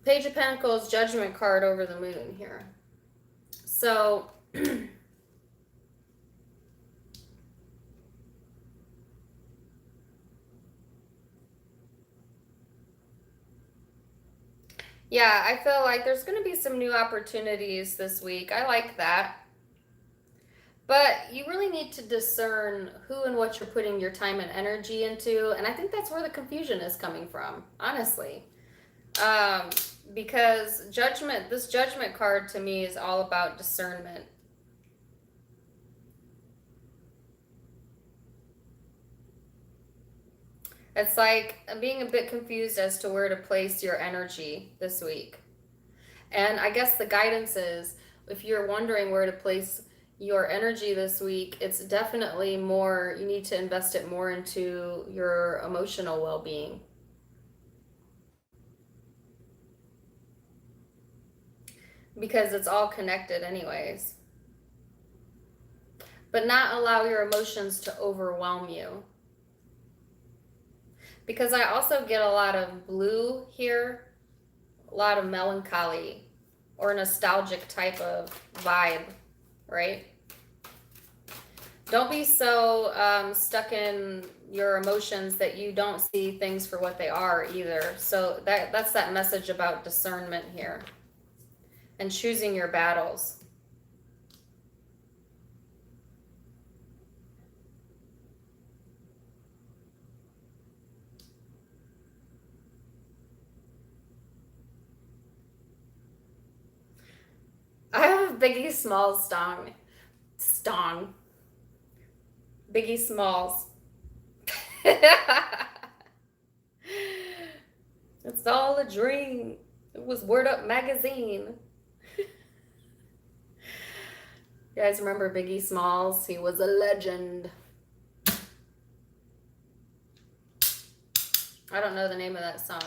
Page of Pentacles, Judgment card over the moon here. So, yeah, I feel like there's going to be some new opportunities this week. I like that. But you really need to discern who and what you're putting your time and energy into. And I think that's where the confusion is coming from, honestly. Because this Judgment card to me is all about discernment. It's like I'm being a bit confused as to where to place your energy this week. And I guess the guidance is, if you're wondering where to place your energy this week, it's definitely more, you need to invest it more into your emotional well-being. Because it's all connected anyways. But not allow your emotions to overwhelm you. Because I also get a lot of blue here, a lot of melancholy or nostalgic type of vibe, right? Don't be so stuck in your emotions that you don't see things for what they are either. So that's that message about discernment here and choosing your battles. I have a Biggie Smalls stong. Biggie Smalls. It's all a dream. It was Word Up magazine. You guys remember Biggie Smalls? He was a legend. I don't know the name of that song.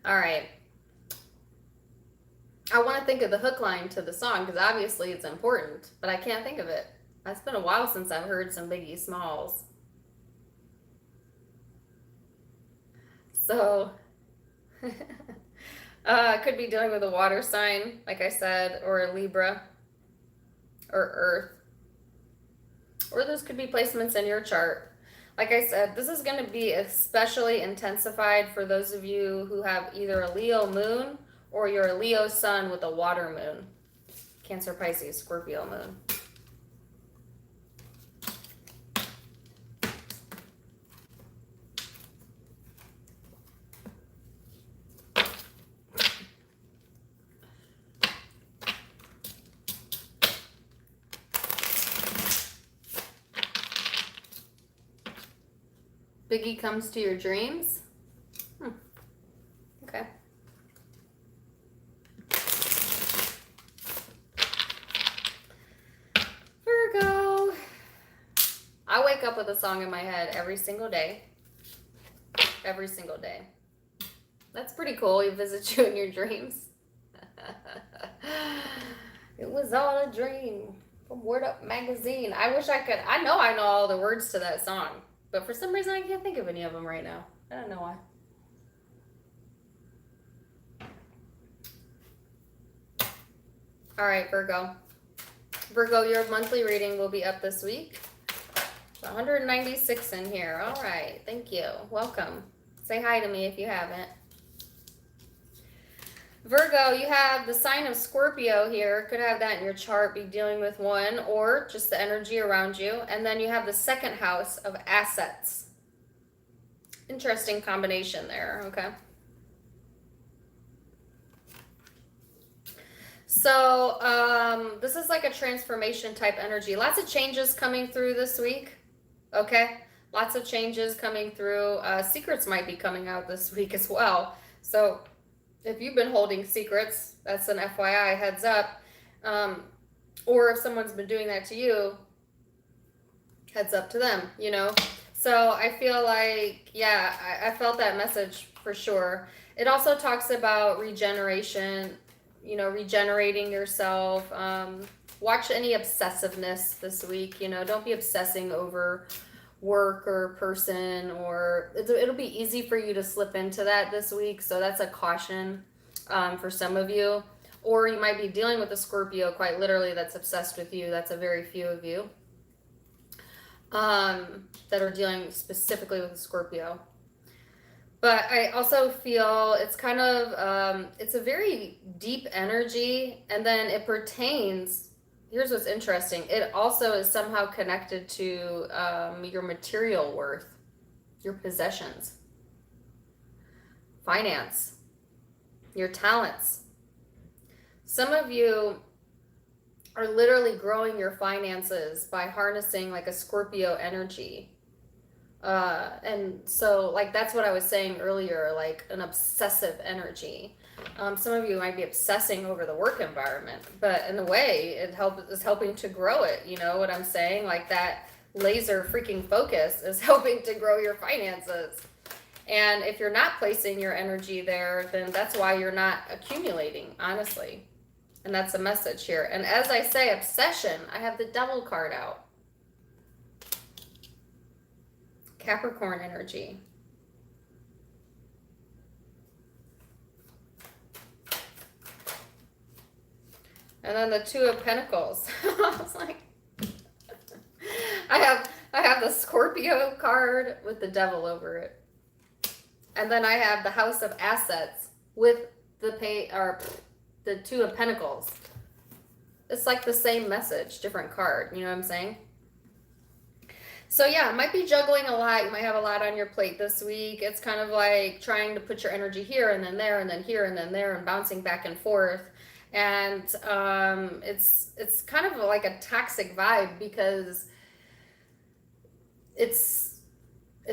All right. I want to think of the hook line to the song because obviously it's important, but I can't think of it. It's been a while since I've heard some Biggie Smalls. So, could be dealing with a water sign, like I said, or a Libra, or Earth. Or this could be placements in your chart. Like I said, this is going to be especially intensified for those of you who have either a Leo moon or you're a Leo sun with a water moon. Cancer, Pisces, Scorpio moon. Biggie comes to your dreams? Okay. Virgo. I wake up with a song in my head every single day. Every single day. That's pretty cool. He visits you in your dreams. It was all a dream from Word Up magazine. I wish I could. I know all the words to that song. But for some reason, I can't think of any of them right now. I don't know why. All right, Virgo. Virgo, your monthly reading will be up this week. 196 in here. All right. Thank you. Welcome. Say hi to me if you haven't. Virgo, you have the sign of Scorpio here. Could have that in your chart, be dealing with one, or just the energy around you. And then you have the second house of assets. Interesting combination there, okay? So, this is like a transformation type energy. Lots of changes coming through this week, okay? Lots of changes coming through. Secrets might be coming out this week as well. So, if you've been holding secrets, that's an FYI, heads up. Or if someone's been doing that to you, heads up to them, you know? So I feel like, yeah, I felt that message for sure. It also talks about regeneration, you know, regenerating yourself. Watch any obsessiveness this week, you know, don't be obsessing over work or person, or it'll be easy for you to slip into that this week. So that's a caution for some of you. Or you might be dealing with a Scorpio quite literally that's obsessed with you. That's a very few of you that are dealing specifically with a Scorpio. But I also feel it's kind of, it's a very deep energy, and then it pertains. Here's what's interesting. It also is somehow connected to your material worth, your possessions, finance, your talents. Some of you are literally growing your finances by harnessing like a Scorpio energy. And so like that's what I was saying earlier, like an obsessive energy. Some of you might be obsessing over the work environment, but in a way it's helping to grow it. You know what I'm saying? Like that laser freaking focus is helping to grow your finances. And if you're not placing your energy there, then that's why you're not accumulating, honestly. And that's a message here. And as I say, obsession, I have the Devil card out. Capricorn energy. And then the Two of Pentacles. I was like, I have the Scorpio card with the Devil over it. And then I have the House of Assets with the Two of Pentacles. It's like the same message, different card. You know what I'm saying? So yeah, might be juggling a lot. You might have a lot on your plate this week. It's kind of like trying to put your energy here and then there and then here and then there and bouncing back and forth. And it's kind of like a toxic vibe because it's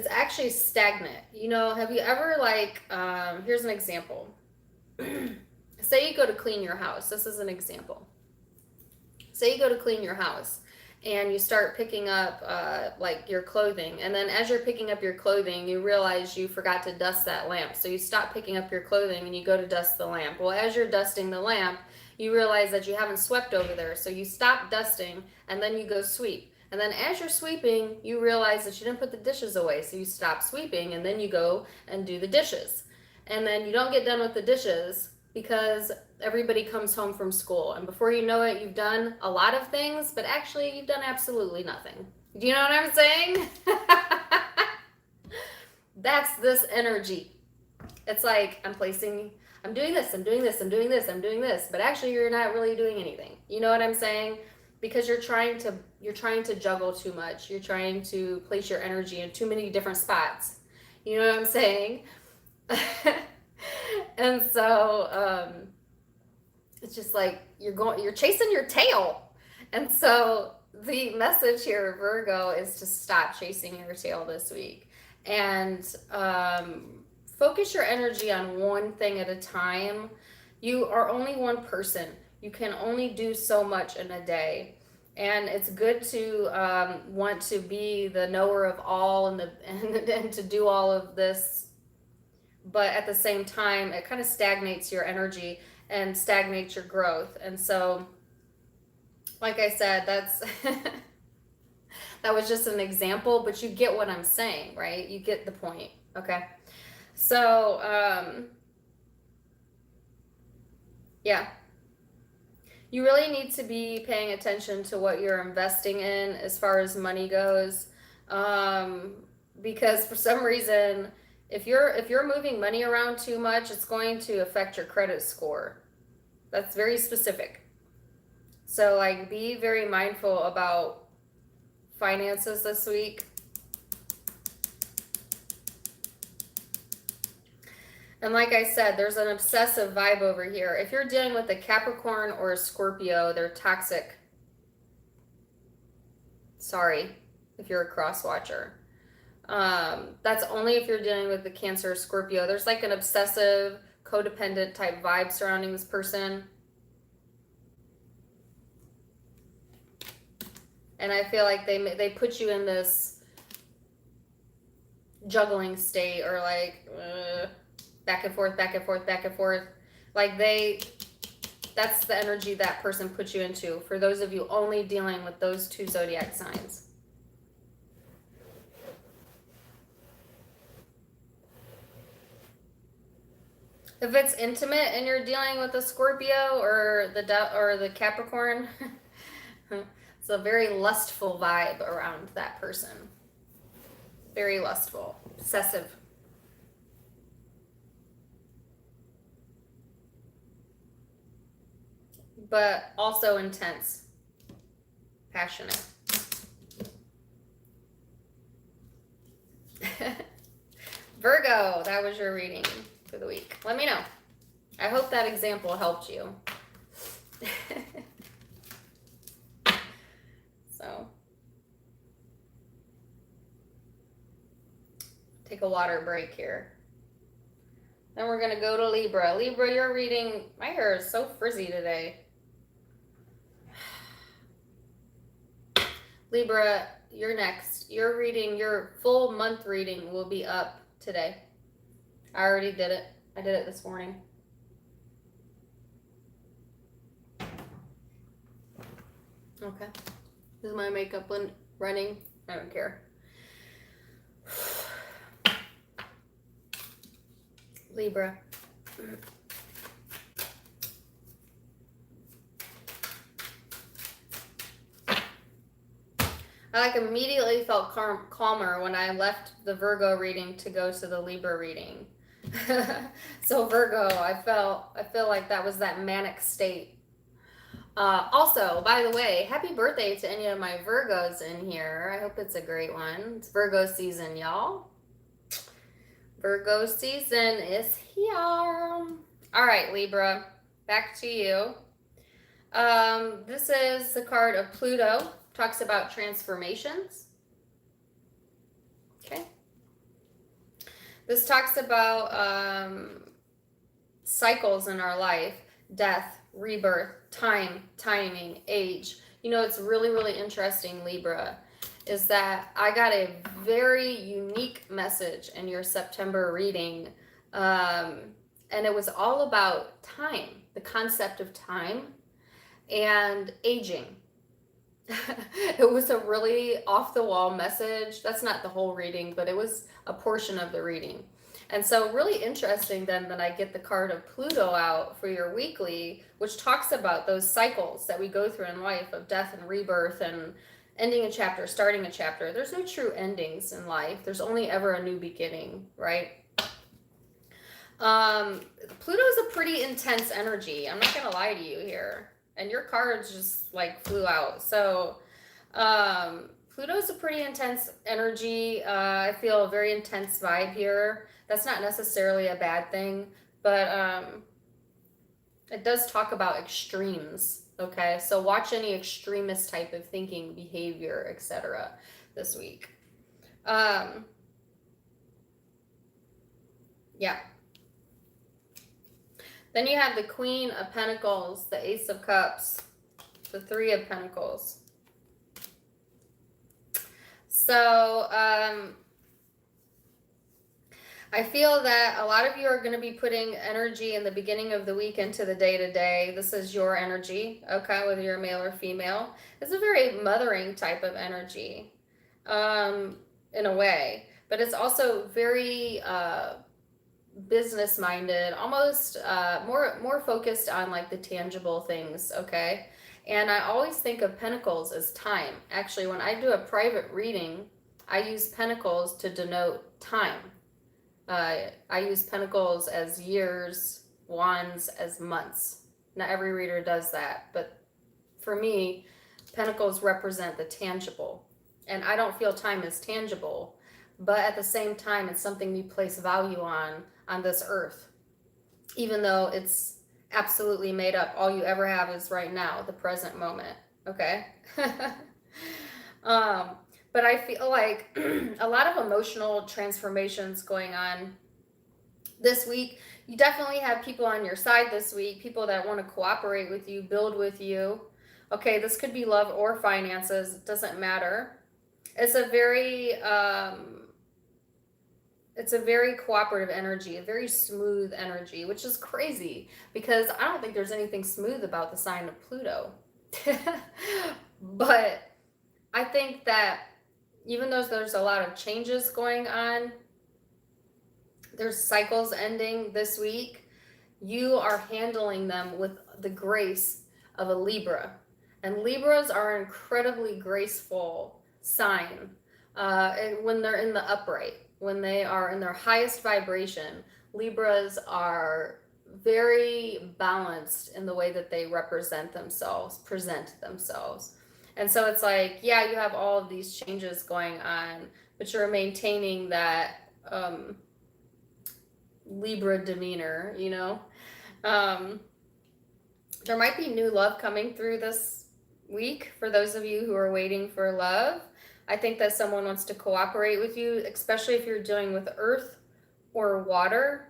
actually stagnant. You know, have you ever like, here's an example. Say you go to clean your house. This is an example. Say you go to clean your house and you start picking up like your clothing. And then as you're picking up your clothing, you realize you forgot to dust that lamp. So you stop picking up your clothing and you go to dust the lamp. Well, as you're dusting the lamp, you realize that you haven't swept over there. So you stop dusting and then you go sweep. And then as you're sweeping, you realize that you didn't put the dishes away. So you stop sweeping and then you go and do the dishes. And then you don't get done with the dishes because everybody comes home from school. And before you know it, you've done a lot of things, but actually you've done absolutely nothing. Do you know what I'm saying? That's this energy. It's like I'm doing this, I'm doing this, I'm doing this, I'm doing this, but actually you're not really doing anything. You know what I'm saying? Because you're trying to juggle too much. You're trying to place your energy in too many different spots. You know what I'm saying? And so it's just like you're chasing your tail. And so the message here, Virgo, is to stop chasing your tail this week and focus your energy on one thing at a time. You are only one person. You can only do so much in a day. And it's good to want to be the knower of all and to do all of this. But at the same time, it kind of stagnates your energy and stagnates your growth. And so, like I said, that was just an example, but you get what I'm saying, right? You get the point, okay? So, yeah. You really need to be paying attention to what you're investing in as far as money goes. Because for some reason, if you're moving money around too much, it's going to affect your credit score. That's very specific. So like be very mindful about finances this week. And like I said, there's an obsessive vibe over here. If you're dealing with a Capricorn or a Scorpio, they're toxic. Sorry if you're a cross watcher. That's only if you're dealing with the Cancer or Scorpio. There's like an obsessive, codependent type vibe surrounding this person. And I feel like they put you in this juggling state or like back and forth, back and forth, back and forth. Like that's the energy that person puts you into. For those of you only dealing with those two zodiac signs. If it's intimate and you're dealing with a Scorpio or the Capricorn, it's a very lustful vibe around that person. Very lustful, obsessive. But also intense, passionate. Virgo, that was your reading for the week. Let me know. I hope that example helped you. So, take a water break here. Then we're going to go to Libra. Libra, you're reading. My hair is so frizzy today. Libra, you're next. Your reading, your full month reading will be up today. I already did it. I did it this morning. Okay. Is my makeup running? I don't care. Libra. I immediately felt calmer when I left the Virgo reading to go to the Libra reading. So Virgo, I feel like that was that manic state. Also, by the way, happy birthday to any of my Virgos in here. I hope it's a great one. It's Virgo season, y'all. Virgo season is here. All right, Libra, back to you. This is the card of Pluto. Talks about transformations. Okay. This talks about cycles in our life, death, rebirth, time, timing, age. You know, it's really, really interesting, Libra, is that I got a very unique message in your September reading. And it was all about time, the concept of time and aging. It was a really off-the-wall message. That's not the whole reading, but it was a portion of the reading. And so really interesting then that I get the card of Pluto out for your weekly, which talks about those cycles that we go through in life of death and rebirth and ending a chapter, starting a chapter. There's no true endings in life. There's only ever a new beginning, right? Pluto's a pretty intense energy. I'm not going to lie to you here. And your cards just like flew out. So Pluto's a pretty intense energy. I feel a very intense vibe here. That's not necessarily a bad thing, but it does talk about extremes. Okay, so watch any extremist type of thinking, behavior, etc. this week. Yeah. Then you have the Queen of Pentacles, the Ace of Cups, the Three of Pentacles. So, I feel that a lot of you are going to be putting energy in the beginning of the week into the day-to-day. This is your energy, okay, whether you're male or female. It's a very mothering type of energy, in a way. But it's also very business-minded, almost more focused on like the tangible things, okay? And I always think of pentacles as time. Actually, when I do a private reading, I use pentacles to denote time. I use pentacles as years, wands as months. Not every reader does that, but for me, pentacles represent the tangible. And I don't feel time is tangible, but at the same time, it's something we place value on this earth. Even though it's absolutely made up, all you ever have is right now, the present moment, okay? But I feel like a lot of emotional transformations going on this week. You definitely have people on your side this week, people that want to cooperate with you, build with you. Okay, this could be love or finances. It doesn't matter. It's a very cooperative energy, a very smooth energy, which is crazy because I don't think there's anything smooth about the sign of Pluto. But I think that even though there's a lot of changes going on, there's cycles ending this week, you are handling them with the grace of a Libra. And Libras are an incredibly graceful sign when they're in the upright, when they are in their highest vibration. Libras are very balanced in the way that they present themselves. And so it's like, yeah, you have all of these changes going on, but you're maintaining that Libra demeanor, you know? There might be new love coming through this week for those of you who are waiting for love. I think that someone wants to cooperate with you, especially if you're dealing with earth or water.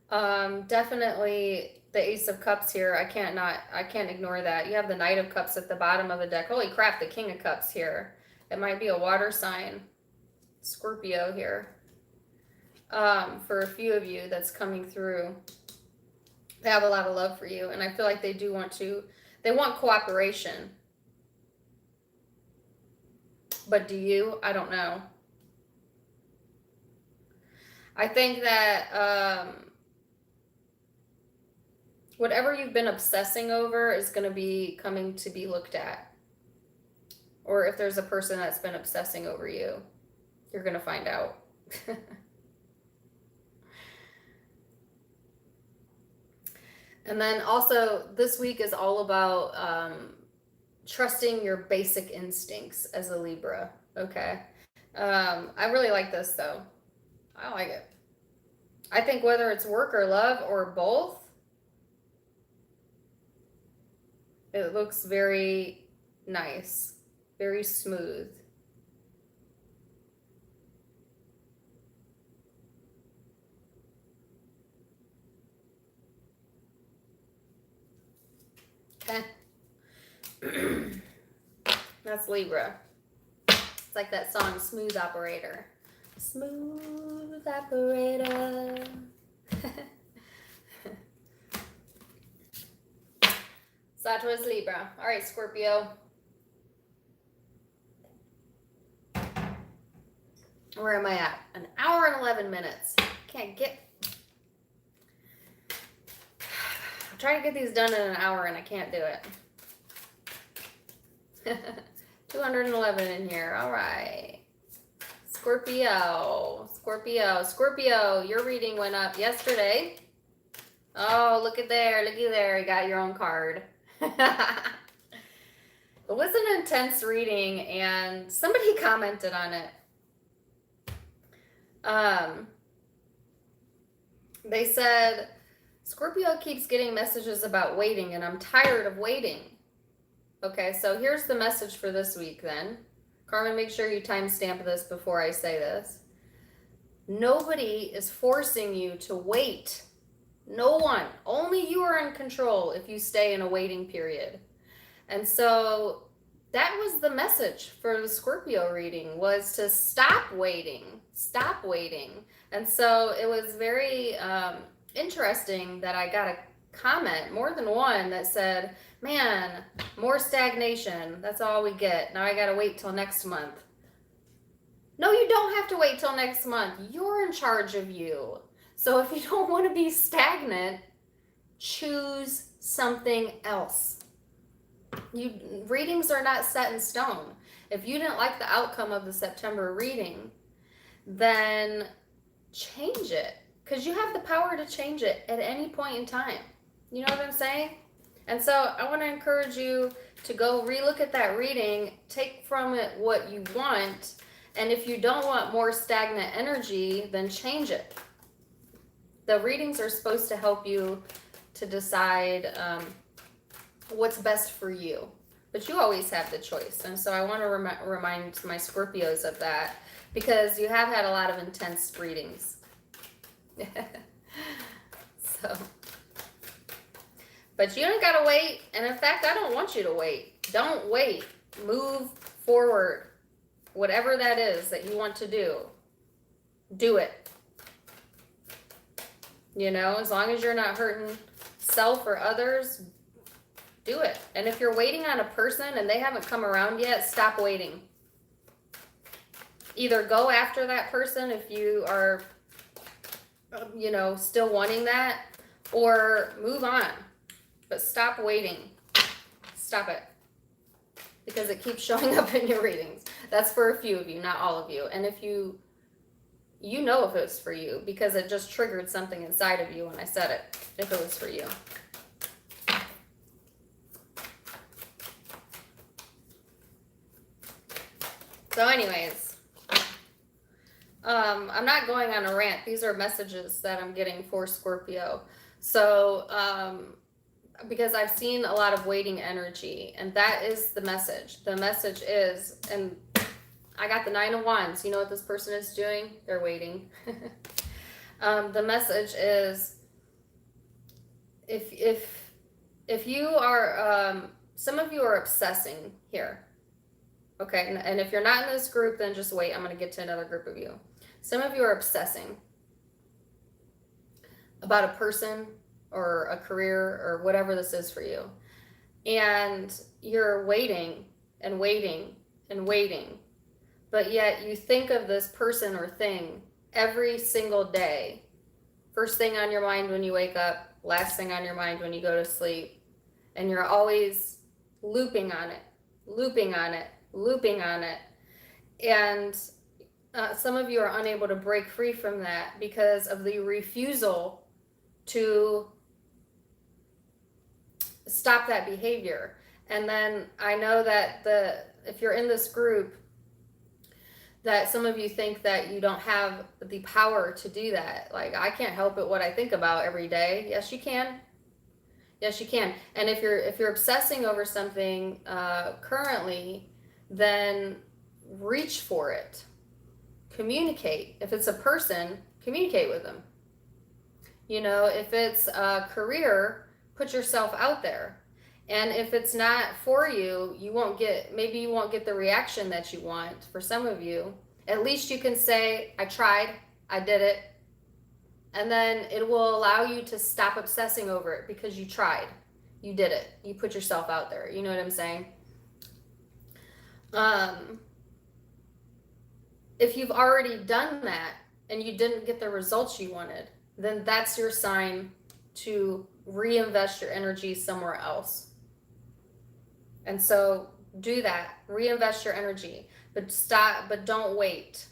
Definitely the Ace of Cups here. I can't ignore that. You have the Knight of Cups at the bottom of the deck. Holy crap, the King of Cups here. It might be a water sign. Scorpio here. For a few of you that's coming through. They have a lot of love for you, and I feel like they want cooperation. But do you? I don't know. I think that whatever you've been obsessing over is going to be coming to be looked at. Or if there's a person that's been obsessing over you, you're going to find out. And then also, this week is all about trusting your basic instincts as a Libra. Okay. I really like this, though. I like it. I think whether it's work or love or both, it looks very nice, very smooth. Okay. That's Libra. It's like that song, Smooth Operator. Smooth Operator. Sagittarius, Libra. All right, Scorpio. Where am I at? An hour and 11 minutes. Can't get... I'm trying to get these done in an hour and I can't do it. 211 in here. All right. Scorpio. Your reading went up yesterday. Oh, look at there. You got your own card. It was an intense reading and somebody commented on it. They said, Scorpio keeps getting messages about waiting and I'm tired of waiting. Okay, so here's the message for this week then. Carmen, make sure you timestamp this before I say this. Nobody is forcing you to wait. No one. Only you are in control if you stay in a waiting period. And so that was the message for the Scorpio reading, was to stop waiting. Stop waiting. And so it was very interesting that I got a comment, more than one, that said, man, more stagnation. That's all we get. Now I got to wait till next month. No, you don't have to wait till next month. You're in charge of you. So if you don't want to be stagnant, choose something else. Readings are not set in stone. If you didn't like the outcome of the September reading, then change it, because you have the power to change it at any point in time. You know what I'm saying? And so I want to encourage you to go relook at that reading, take from it what you want, and if you don't want more stagnant energy, then change it. The readings are supposed to help you to decide what's best for you, but you always have the choice. And so I want to remind my Scorpios of that, because you have had a lot of intense readings. So, but you don't gotta wait. And in fact, I don't want you to wait. Don't wait. Move forward. Whatever that is that you want to do it. You know, as long as you're not hurting self or others, do it. And if you're waiting on a person and they haven't come around yet, stop waiting. Either go after that person if you are, you know, still wanting that, or move on. But stop waiting. Stop it. Because it keeps showing up in your readings. That's for a few of you, not all of you. And if you know if it's for you, because it just triggered something inside of you when I said it, if it was for you. So anyways, I'm not going on a rant. These are messages that I'm getting for Scorpio. So, because I've seen a lot of waiting energy, and that is the message. The message is, and I got the 9 of Wands. You know what this person is doing? They're waiting. The message is, if you are, some of you are obsessing here. Okay, and if you're not in this group, then just wait. I'm going to get to another group of you. Some of you are obsessing about a person or a career or whatever this is for you. And you're waiting and waiting and waiting. but yet you think of this person or thing every single day. First thing on your mind when you wake up, last thing on your mind when you go to sleep. And you're always looping on it, looping on it, looping on it. And some of you are unable to break free from that because of the refusal to stop that behavior. And then I know that if you're in this group, that some of you think that you don't have the power to do that. Like, I can't help it what I think about every day. Yes, you can. Yes, you can. And if you're obsessing over something currently, then reach for it. Communicate. If it's a person, communicate with them. You know, if it's a career, put yourself out there. And if it's not for you, maybe you won't get the reaction that you want. For some of you, at least you can say, I tried, I did it. And then it will allow you to stop obsessing over it because you tried. You did it. You put yourself out there. You know what I'm saying? If you've already done that and you didn't get the results you wanted, then that's your sign to reinvest your energy somewhere else. And so do that. Reinvest your energy, but don't wait.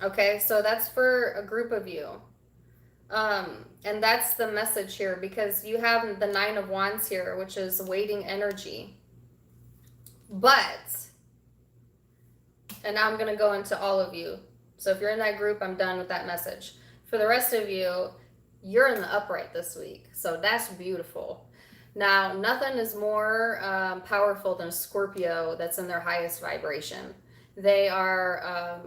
Okay, so that's for a group of you. And that's the message here, because you have the Nine of Wands here, which is waiting energy. But, and now I'm going to go into all of you. So if you're in that group, I'm done with that message. For the rest of you, you're in the upright this week. So that's beautiful. Now, nothing is more powerful than a Scorpio that's in their highest vibration. They are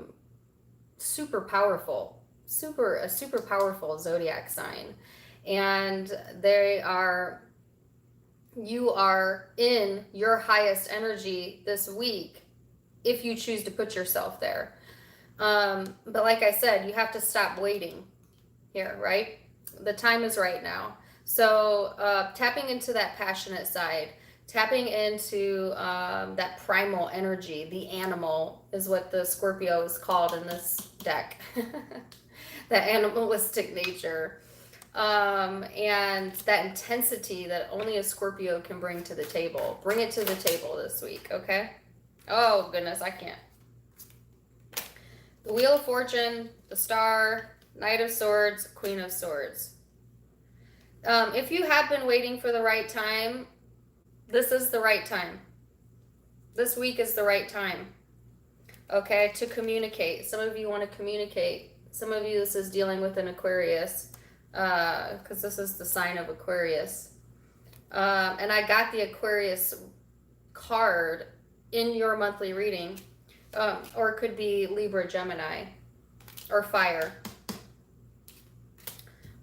super powerful, a super powerful zodiac sign. And you are in your highest energy this week if you choose to put yourself there. But like I said, you have to stop waiting here, right? The time is right now. So tapping into that passionate side, tapping into that primal energy, the animal is what the Scorpio is called in this deck. That animalistic nature. And that intensity that only a Scorpio can bring to the table. Bring it to the table this week, okay? Oh, goodness, I can't. The Wheel of Fortune, the Star, Knight of Swords, Queen of Swords. If you have been waiting for the right time, this is the right time. This week is the right time, okay, to communicate. Some of you want to communicate. Some of you, this is dealing with an Aquarius, because this is the sign of Aquarius. And I got the Aquarius card in your monthly reading, or it could be Libra, Gemini, or fire.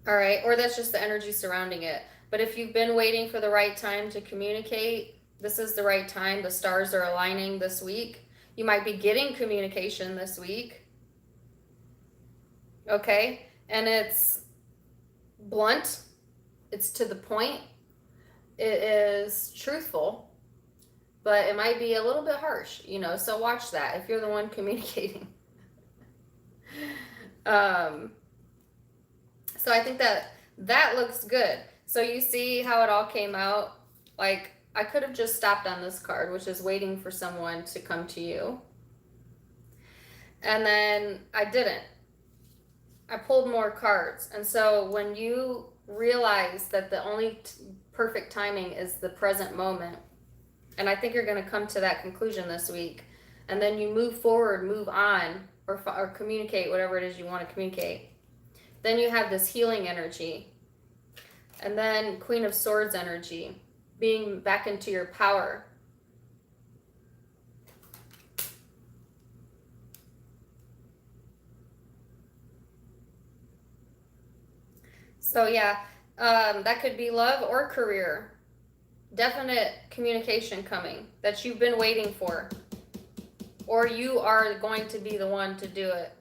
All right, or that's just the energy surrounding it. But if you've been waiting for the right time to communicate, this is the right time. The stars are aligning this week. You might be getting communication this week. Okay, and it's blunt. It's to the point. It is truthful, but it might be a little bit harsh, you know, so watch that if you're the one communicating. So I think that looks good. So you see how it all came out? Like, I could have just stopped on this card, which is waiting for someone to come to you. And then I didn't. I pulled more cards. And so when you realize that the only perfect timing is the present moment, and I think you're going to come to that conclusion this week, and then you move forward, move on, or communicate whatever it is you want to communicate. Then you have this healing energy. And then Queen of Swords energy, being back into your power. So yeah, that could be love or career. Definite communication coming that you've been waiting for. Or you are going to be the one to do it.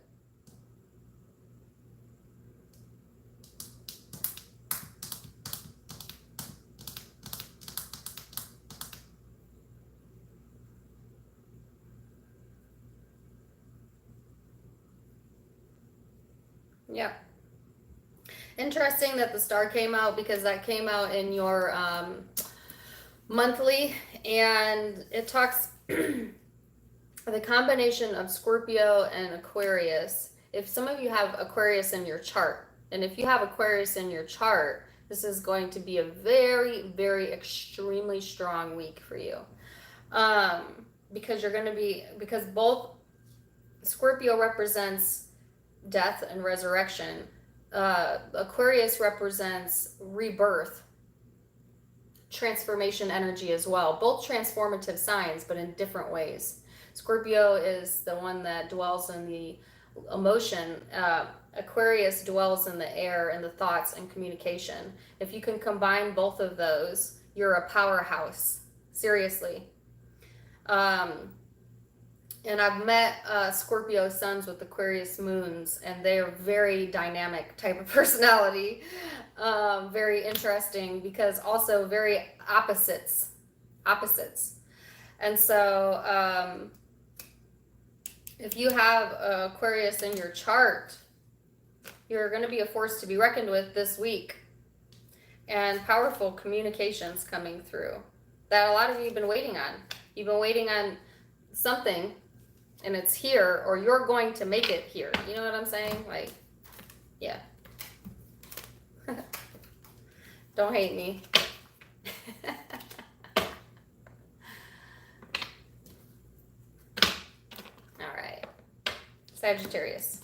Yep. Interesting that the star came out, because that came out in your monthly, and it talks the combination of Scorpio and Aquarius. If some of you have Aquarius in your chart, and if you have Aquarius in your chart, this is going to be a very, very extremely strong week for you. Because you're going to be, because both Scorpio represents death and resurrection. Aquarius represents rebirth, transformation energy as well. Both transformative signs, but in different ways. Scorpio is the one that dwells in the emotion. Aquarius dwells in the air and the thoughts and communication. If you can combine both of those, you're a powerhouse. Seriously. And I've met Scorpio suns with Aquarius moons, and they are very dynamic type of personality. Very interesting, because also very opposites. And so if you have Aquarius in your chart, you're going to be a force to be reckoned with this week. And powerful communications coming through that a lot of you have been waiting on. You've been waiting on something, and it's here, or you're going to make it here. You know what I'm saying? Like, yeah. Don't hate me. All right. Sagittarius.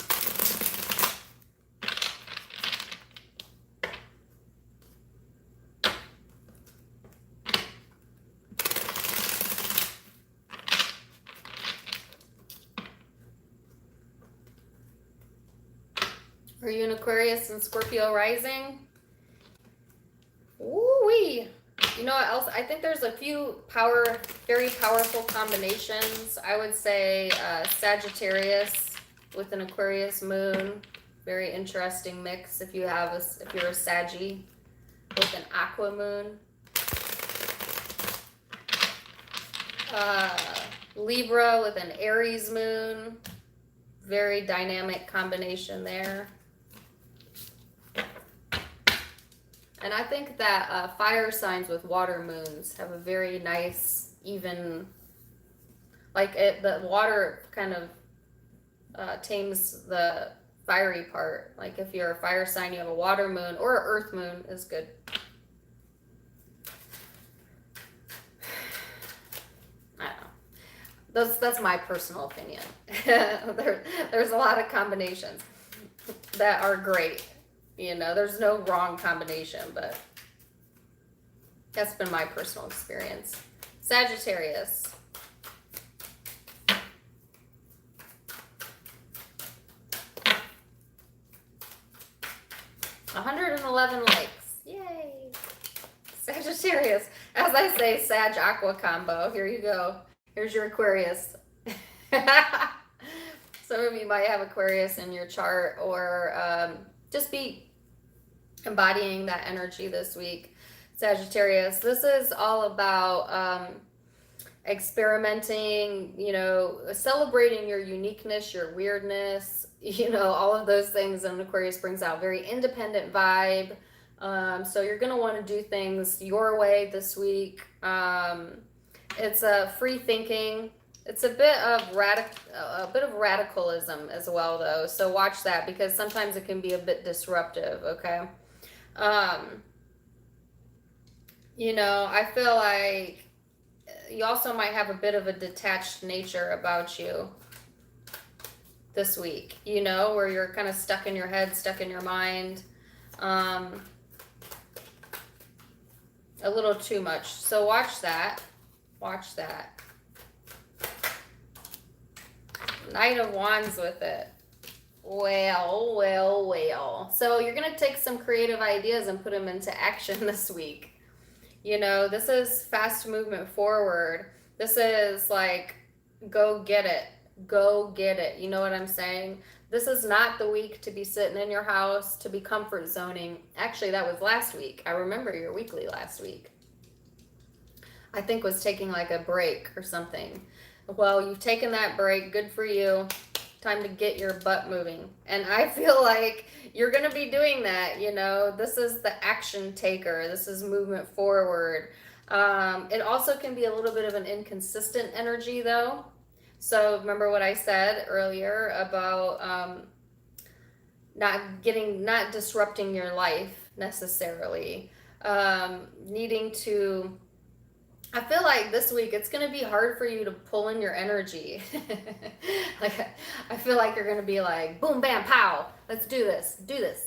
Are you an Aquarius and Scorpio rising? Ooh-wee. You know what else? I think there's a few very powerful combinations. I would say Sagittarius with an Aquarius moon. Very interesting mix if you're a Saggy with an Aqua moon. Libra with an Aries moon. Very dynamic combination there. And I think that fire signs with water moons have a very nice, even, the water kind of tames the fiery part. Like if you're a fire sign, you have a water moon, or an earth moon is good. I don't know. That's my personal opinion. There's a lot of combinations that are great. You know, there's no wrong combination, but that's been my personal experience. Sagittarius. $111 likes. Yay. Sagittarius. As I say, Sag Aqua combo. Here you go. Here's your Aquarius. Some of you might have Aquarius in your chart, or just be embodying that energy this week. Sagittarius, this is all about experimenting, you know, celebrating your uniqueness, your weirdness, you know, all of those things. And Aquarius brings out very independent vibe. So you're going to want to do things your way this week. It's a free thinking. It's a bit of radicalism as well, though. So watch that, because sometimes it can be a bit disruptive. Okay. You know, I feel like you also might have a bit of a detached nature about you this week, you know, where you're kind of stuck in your head, stuck in your mind, a little too much. So watch that. Watch that. Knight of Wands with it. Well. So you're going to take some creative ideas and put them into action this week. You know, this is fast movement forward. This is like, go get it. Go get it. You know what I'm saying? This is not the week to be sitting in your house, to be comfort zoning. Actually, that was last week. I remember your weekly last week. I think was taking like a break or something. Well, you've taken that break. Good for you. time to get your butt moving. And I feel like you're going to be doing that. You know, this is the action taker. This is movement forward. It also can be a little bit of an inconsistent energy though. So remember what I said earlier about not disrupting your life necessarily. Needing to, I feel like this week it's going to be hard for you to pull in your energy. Like, I feel like you're going to be like, boom, bam, pow, let's do this,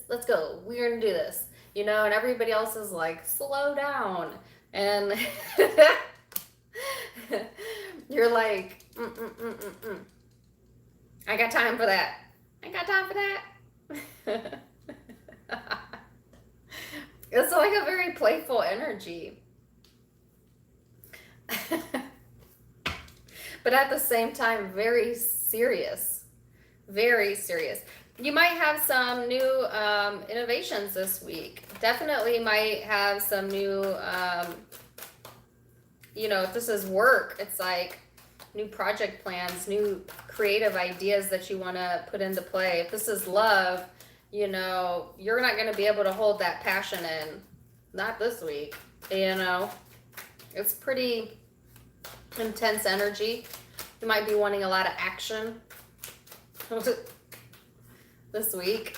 let's go, we're going to do this, you know, and everybody else is like, slow down. And you're like, I got time for that. I got time for that. It's like a very playful energy. But at the same time, very serious. Very serious. You might have some new innovations this week. Definitely might have some new, you know, if this is work, it's like new project plans, new creative ideas that you want to put into play. If this is love, you know, you're not going to be able to hold that passion in. Not this week, you know. It's pretty intense energy. You might be wanting a lot of action this week.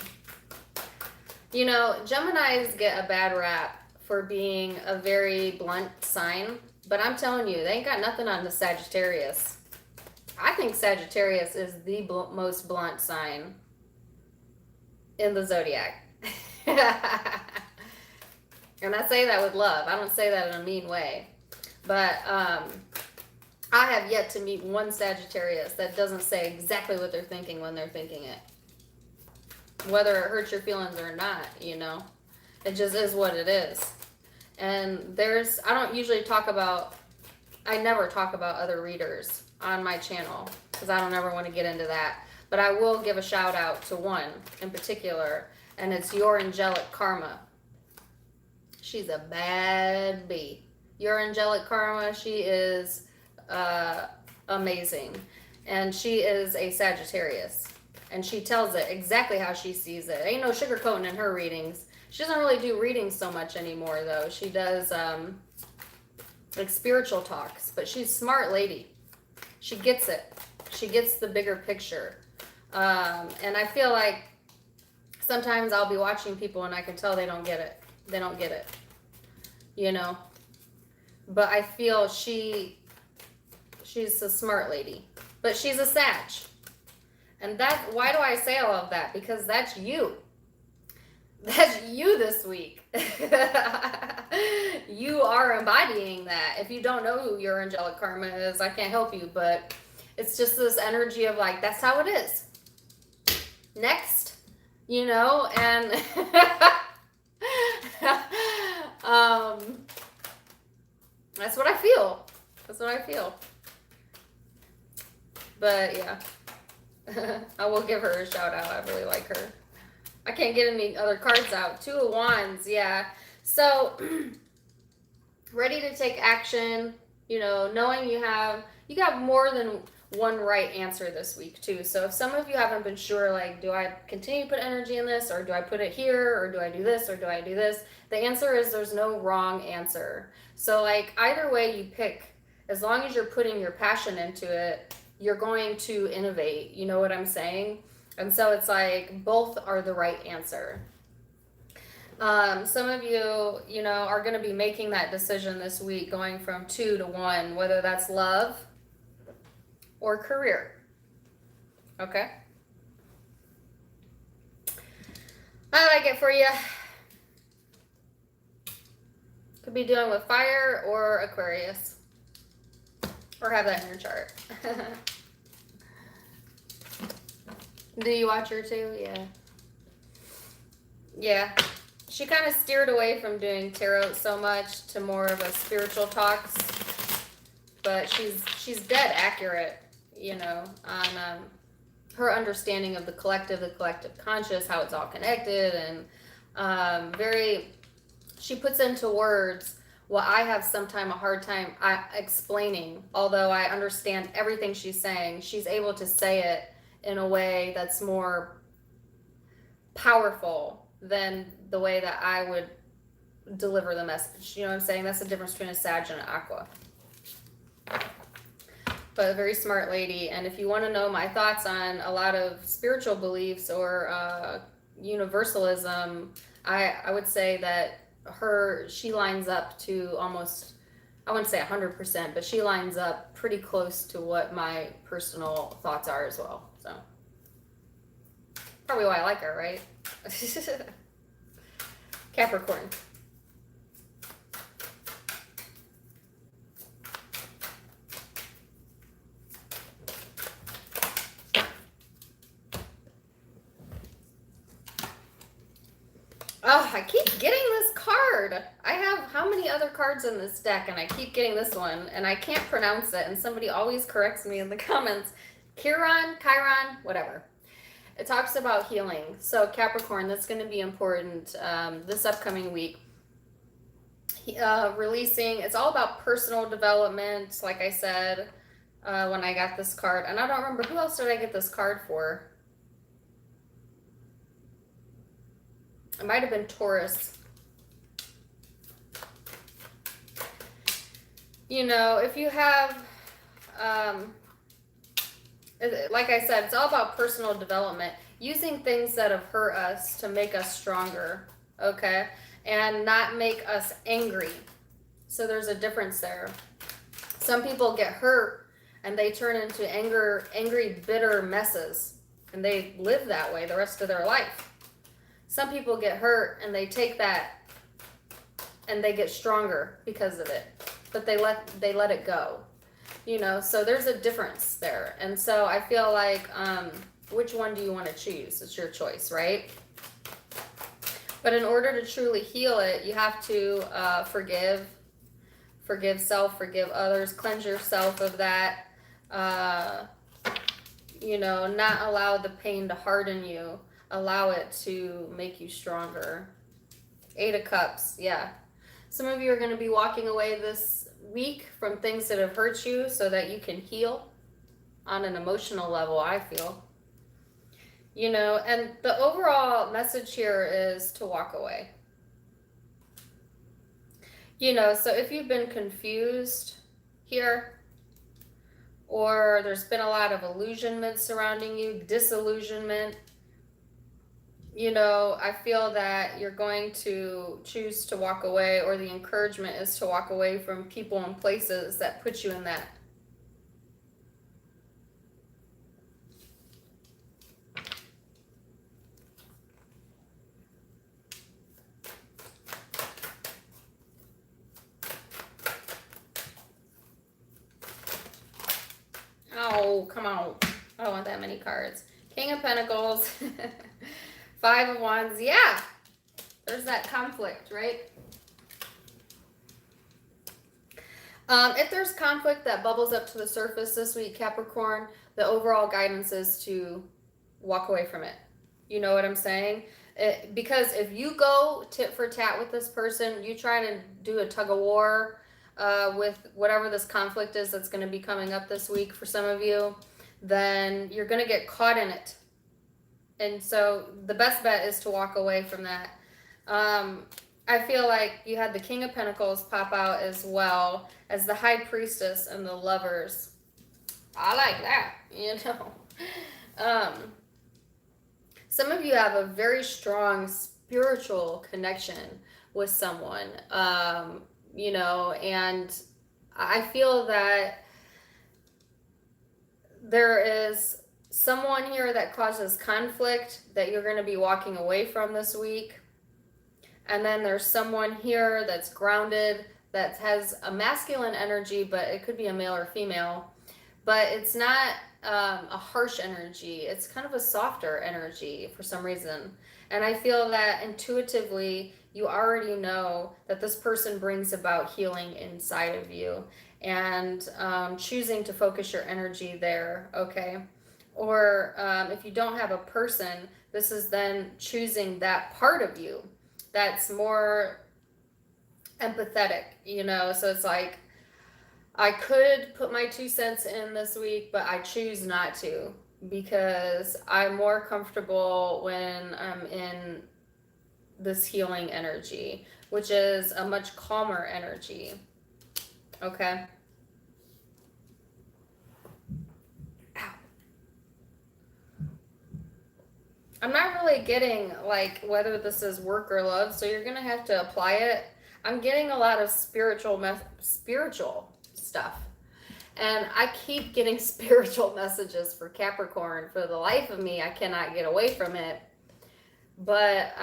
You know, Geminis get a bad rap for being a very blunt sign, but I'm telling you, they ain't got nothing on the Sagittarius. I think Sagittarius is the most blunt sign in the Zodiac. And I say that with love. I don't say that in a mean way. But I have yet to meet one Sagittarius that doesn't say exactly what they're thinking when they're thinking it. Whether it hurts your feelings or not, you know. It just is what it is. And I don't usually I never talk about other readers on my channel because I don't ever want to get into that. But I will give a shout out to one in particular, and it's Your Angelic Karma. She's a bad bee. Your Angelic Karma, she is amazing. And she is a Sagittarius. And she tells it exactly how she sees it. Ain't no sugarcoating in her readings. She doesn't really do readings so much anymore, though. She does like spiritual talks. But she's a smart lady. She gets it. She gets the bigger picture. And I feel like sometimes I'll be watching people and I can tell they don't get it. They don't get it. You know? But I feel she's a smart lady. But she's a Sag. And why do I say all of that? Because that's you. That's you this week. You are embodying that. If you don't know who your angelic karma is, I can't help you. But it's just this energy of like, that's how it is. Next, you know, and that's what I feel. That's what I feel. But yeah. I will give her a shout out. I really like her. I can't get any other cards out. 2 of Wands, yeah. So, ready to take action, you know, knowing you got more than one right answer this week too. So if some of you haven't been sure, like, do I continue to put energy in this, or do I put it here, or do I do this, or do I do this? The answer is there's no wrong answer. So like either way you pick, as long as you're putting your passion into it, you're going to innovate. You know what I'm saying? And so it's like both are the right answer. Some of you, you know, are going to be making that decision this week, going from 2 to 1, whether that's love or career. Okay? I like it for you. Could be dealing with fire or Aquarius. Or have that in your chart. Do you watch her too? Yeah. Yeah. She kind of steered away from doing tarot so much to more of a spiritual talks. But she's dead accurate, you know, on her understanding of the collective conscious, how it's all connected, and she puts into words what I have sometimes a hard time explaining. Although I understand everything she's saying, she's able to say it in a way that's more powerful than the way that I would deliver the message. You know what I'm saying? That's the difference between a Sag and an Aqua. But a very smart lady. And if you want to know my thoughts on a lot of spiritual beliefs or universalism, I would say that she lines up to almost, I wouldn't say 100%, but she lines up pretty close to what my personal thoughts are as well. So probably why I like her, right? Capricorn. Oh, I keep getting this card. I have how many other cards in this deck, and I keep getting this one, and I can't pronounce it, and somebody always corrects me in the comments. Chiron, whatever. It talks about healing. So Capricorn, that's going to be important this upcoming week. Releasing, it's all about personal development, like I said when I got this card. And I don't remember, who else did I get this card for? It might have been Taurus. You know, if you have, like I said, it's all about personal development. Using things that have hurt us to make us stronger, okay? And not make us angry. So there's a difference there. Some people get hurt and they turn into angry, bitter messes. And they live that way the rest of their life. Some people get hurt and they take that and they get stronger because of it, but they let it go, you know. So there's a difference there, and so I feel like which one do you want to choose? It's your choice, right? But in order to truly heal it, you have to forgive self, forgive others, cleanse yourself of that. You know, not allow the pain to harden you. Allow it to make you stronger. 8 of Cups, yeah. Some of you are going to be walking away this week from things that have hurt you so that you can heal on an emotional level, I feel. You know, and the overall message here is to walk away. You know, so if you've been confused here, or there's been a lot of illusionment surrounding you, disillusionment, you know, I feel that you're going to choose to walk away, or the encouragement is to walk away from people and places that put you in that. Oh, come on. I don't want that many cards. King of Pentacles. 5 of Wands. Yeah. There's that conflict, right? If there's conflict that bubbles up to the surface this week, Capricorn, the overall guidance is to walk away from it. You know what I'm saying? Because if you go tit for tat with this person, you try to do a tug of war with whatever this conflict is that's going to be coming up this week for some of you, then you're going to get caught in it. And so the best bet is to walk away from that. I feel like you had the King of Pentacles pop out as well as the High Priestess and the Lovers. I like that, you know. Some of you have a very strong spiritual connection with someone, you know, and I feel that there is someone here that causes conflict that you're going to be walking away from this week. And then there's someone here that's grounded, that has a masculine energy, but it could be a male or female. But it's not a harsh energy. It's kind of a softer energy for some reason. And I feel that intuitively, you already know that this person brings about healing inside of you. And choosing to focus your energy there, okay? Or if you don't have a person, this is then choosing that part of you that's more empathetic, you know? So it's like, I could put my 2 cents in this week, but I choose not to. because I'm more comfortable when I'm in this healing energy, which is a much calmer energy. Okay. Ow. I'm not really getting like whether this is work or love, so you're gonna have to apply it. I'm getting a lot of spiritual stuff. And I keep getting spiritual messages for Capricorn. For the life of me, I cannot get away from it. But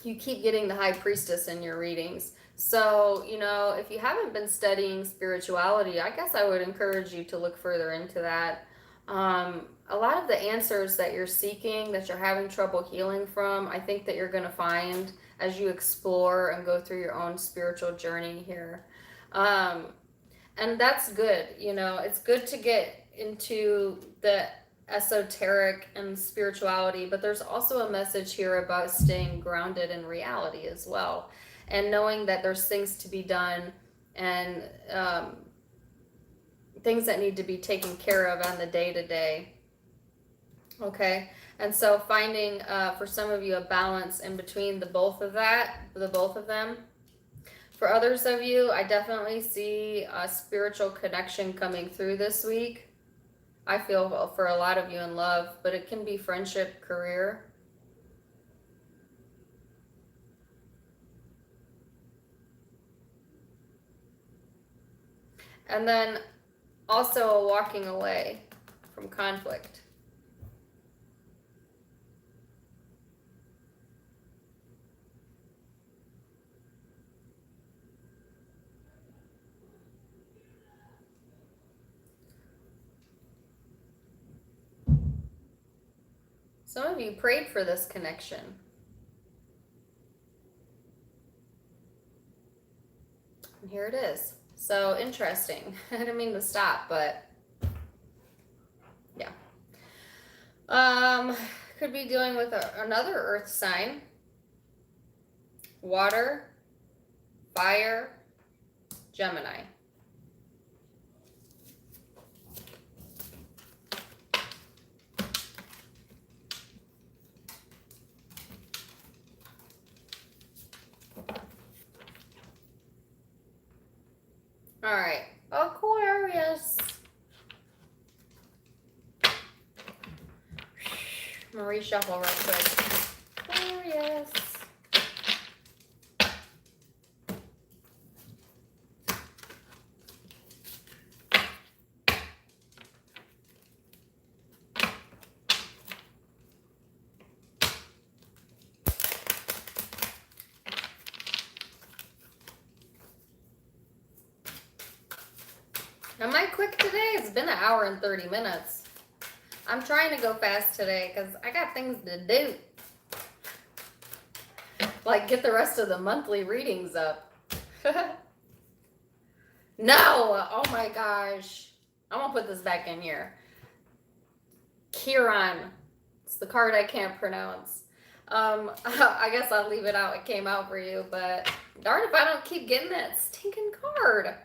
you keep getting the High Priestess in your readings. So, you know, if you haven't been studying spirituality, I guess I would encourage you to look further into that. A lot of the answers that you're seeking, that you're having trouble healing from, I think that you're going to find as you explore and go through your own spiritual journey here. And that's good. You know, it's good to get into the esoteric and spirituality, but there's also a message here about staying grounded in reality as well, and knowing that there's things to be done and things that need to be taken care of on the day-to-day. Okay, and so finding for some of you a balance in between the both of them. For others of you, I definitely see a spiritual connection coming through this week. I feel for a lot of you in love, but it can be friendship, career. And then also a walking away from conflict. Some of you prayed for this connection. And here it is. So interesting. I didn't mean to stop, but yeah. Could be dealing with another earth sign. Water, fire, Gemini. All right, Aquarius. I'm gonna reshuffle real quick. Aquarius. Am I quick today? It's been an hour and 30 minutes. I'm trying to go fast today because I got things to do. Like get the rest of the monthly readings up. No! Oh my gosh. I'm gonna put this back in here. Chiron. It's the card I can't pronounce. I guess I'll leave it out. It came out for you, but darn if I don't keep getting that stinking card.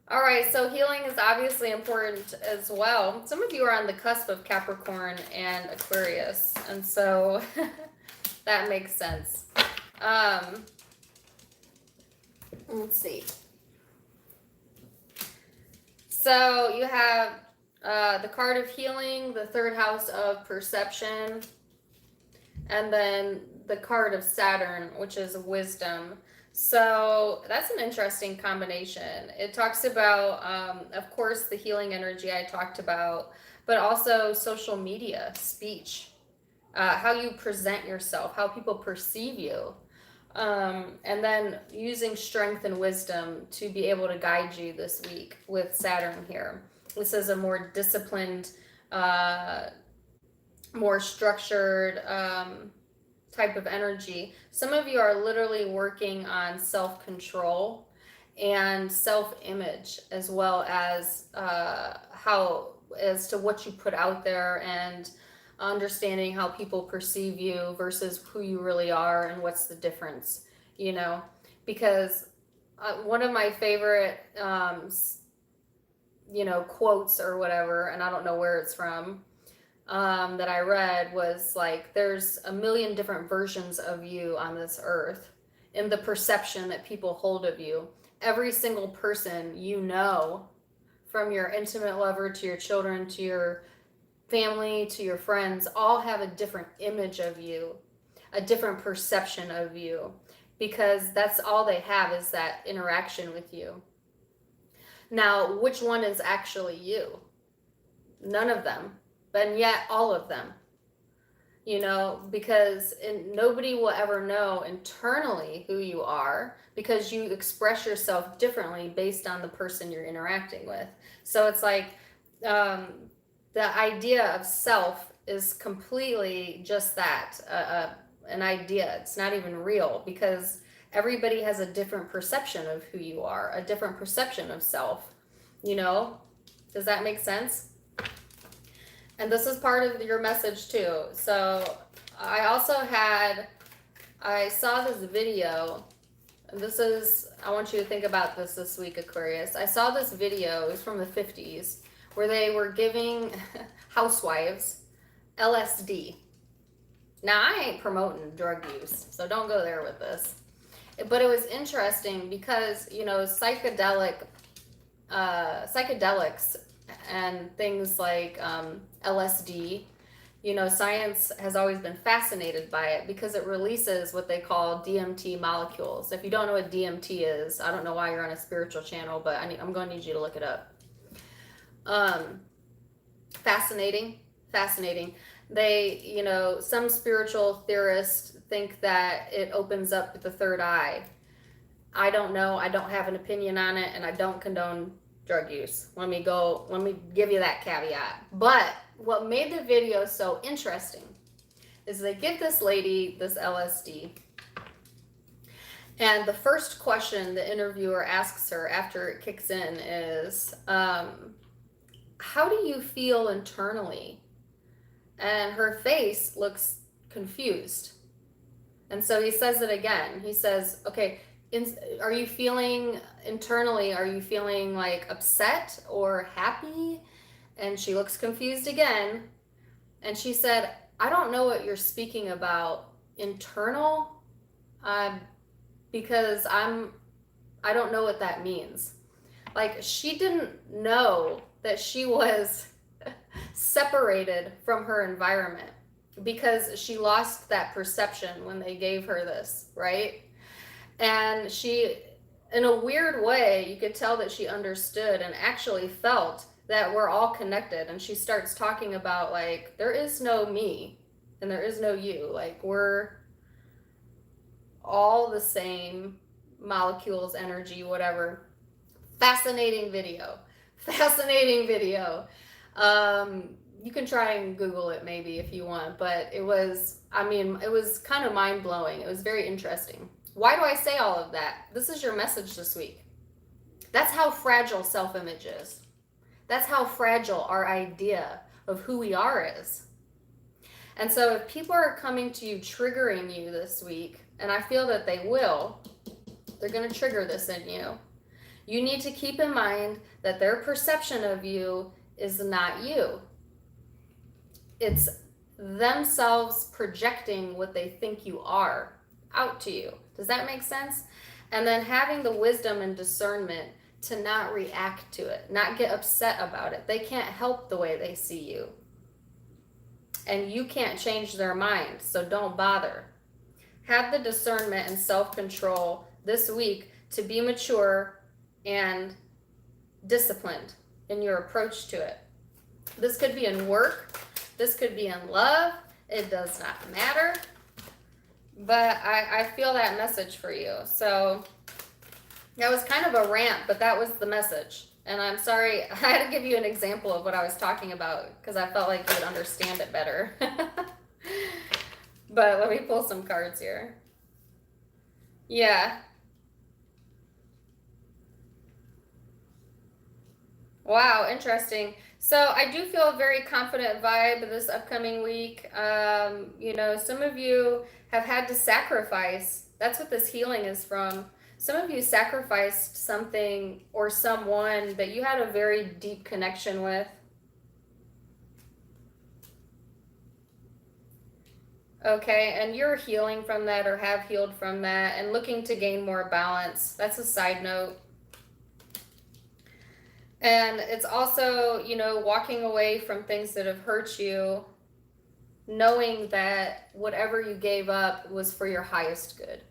All right, so healing is obviously important as well. Some of you are on the cusp of Capricorn and Aquarius, and so that makes sense. Let's see. So you have the card of healing, the third house of perception, and then the card of Saturn, which is wisdom. So that's an interesting combination. It talks about, of course, the healing energy I talked about, but also social media, speech, how you present yourself, how people perceive you, and then using strength and wisdom to be able to guide you this week with Saturn here. This is a more disciplined, more structured, type of energy. Some of you are literally working on self-control and self-image, as well as as to what you put out there, and understanding how people perceive you versus who you really are and what's the difference, you know, because one of my favorite quotes or whatever, and I don't know where it's from, that I read was like, there's a million different versions of you on this earth in the perception that people hold of you. Every single person from your intimate lover to your children to your family to your friends, all have a different image of you, a different perception of you, because that's all they have is that interaction with you. Now, which one is actually you? None of them, but yet all of them. Because nobody will ever know internally who you are, because you express yourself differently based on the person you're interacting with. So it's like, the idea of self is completely just that, an idea. It's not even real, because everybody has a different perception of who you are, a different perception of self. Does that make sense? And this is part of your message too. So I saw this video. I want you to think about this week, Aquarius. I saw this video, it was from the 50s, where they were giving housewives LSD. Now, I ain't promoting drug use, so don't go there with this. But it was interesting because, psychedelics and things like LSD, science has always been fascinated by it because it releases what they call DMT molecules. If you don't know what DMT is, I don't know why you're on a spiritual channel, but I'm going to need you to look it up. Fascinating. They, some spiritual theorists think that it opens up the third eye. I don't know. I don't have an opinion on it, and I don't condone drug use. Let me give you that caveat. But what made the video so interesting is they give this lady this LSD, and the first question the interviewer asks her after it kicks in is, how do you feel internally? And her face looks confused. And so he says it again. He says, okay, are you feeling internally, are you feeling like upset or happy? And she looks confused again. And she said, I don't know what you're speaking about internal, because I don't know what that means. Like, she didn't know that she was separated from her environment because she lost that perception when they gave her this, right? And she, in a weird way, you could tell that she understood and actually felt that we're all connected. And she starts talking about, like, there is no me and there is no you. Like, we're all the same molecules, energy, whatever. Fascinating video. You can try and Google it maybe if you want, but it was kind of mind-blowing. It was very interesting. Why do I say all of that? This is your message this week. That's how fragile self-image is. That's how fragile our idea of who we are is. And so if people are coming to you, triggering you this week, and I feel that they will, they're going to trigger this in you. You need to keep in mind that their perception of you is not you. It's themselves projecting what they think you are out to you. Does that make sense? And then having the wisdom and discernment to not react to it, not get upset about it. They can't help the way they see you. And you can't change their mind, so don't bother. Have the discernment and self-control this week to be mature and disciplined in your approach to it. This could be in work. This could be in love. It does not matter. But I feel that message for you. So that was kind of a rant, but that was the message. And I'm sorry, I had to give you an example of what I was talking about because I felt like you would understand it better. But let me pull some cards here. Yeah. Wow, interesting. So I do feel a very confident vibe this upcoming week. Some of you have had to sacrifice. That's what this healing is from. Some of you sacrificed something or someone that you had a very deep connection with. Okay, and you're healing from that or have healed from that and looking to gain more balance. That's a side note. And it's also, you know, walking away from things that have hurt you, knowing that whatever you gave up was for your highest good.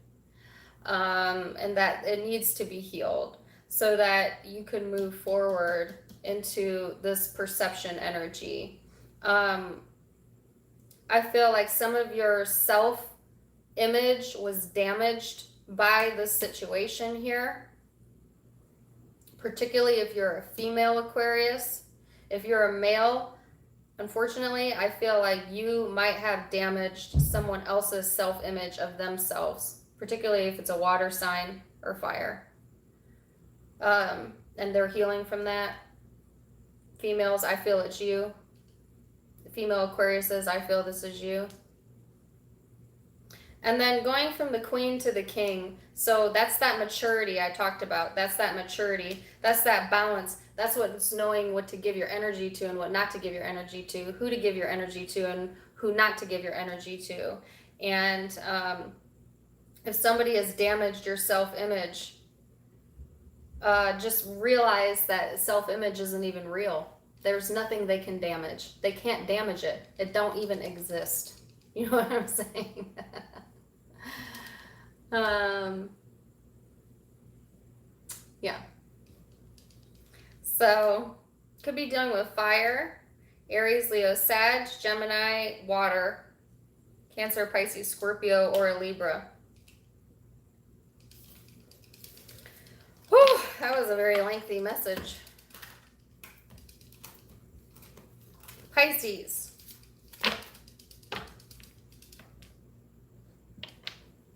And that it needs to be healed so that you can move forward into this perception energy. I feel like some of your self-image was damaged by this situation here, particularly if you're a female Aquarius. If you're a male, unfortunately, I feel like you might have damaged someone else's self-image of themselves, particularly if it's a water sign or fire. And they're healing from that. Females, I feel it's you. Female Aquariuses, I feel this is you. And then going from the Queen to the King, so that's that maturity I talked about. That's that maturity. That's that balance. That's what's knowing what to give your energy to and what not to give your energy to, who to give your energy to and who not to give your energy to. And if somebody has damaged your self-image, just realize that self-image isn't even real. There's nothing they can damage. They can't damage it. It don't even exist. You know what I'm saying? Yeah. So, could be dealing with fire, Aries, Leo, Sag, Gemini, water, Cancer, Pisces, Scorpio, or a Libra. Whew, that was a very lengthy message. Pisces.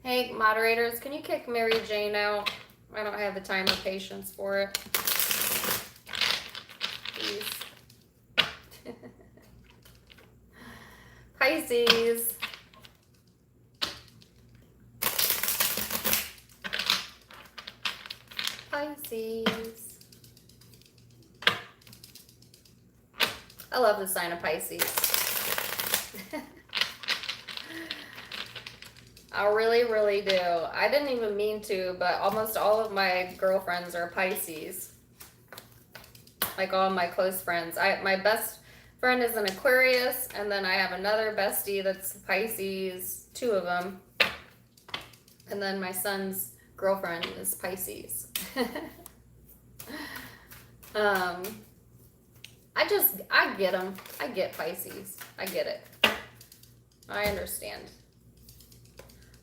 Hey, moderators, can you kick Mary Jane out? I don't have the time or patience for it. Please. Pisces. Pisces. I love the sign of Pisces. I really, really do. I didn't even mean to, but almost all of my girlfriends are Pisces. Like all my close friends. My best friend is an Aquarius, and then I have another bestie that's Pisces, 2 of them. And then my son's girlfriend is Pisces. I get them. I get Pisces. I get it. I understand.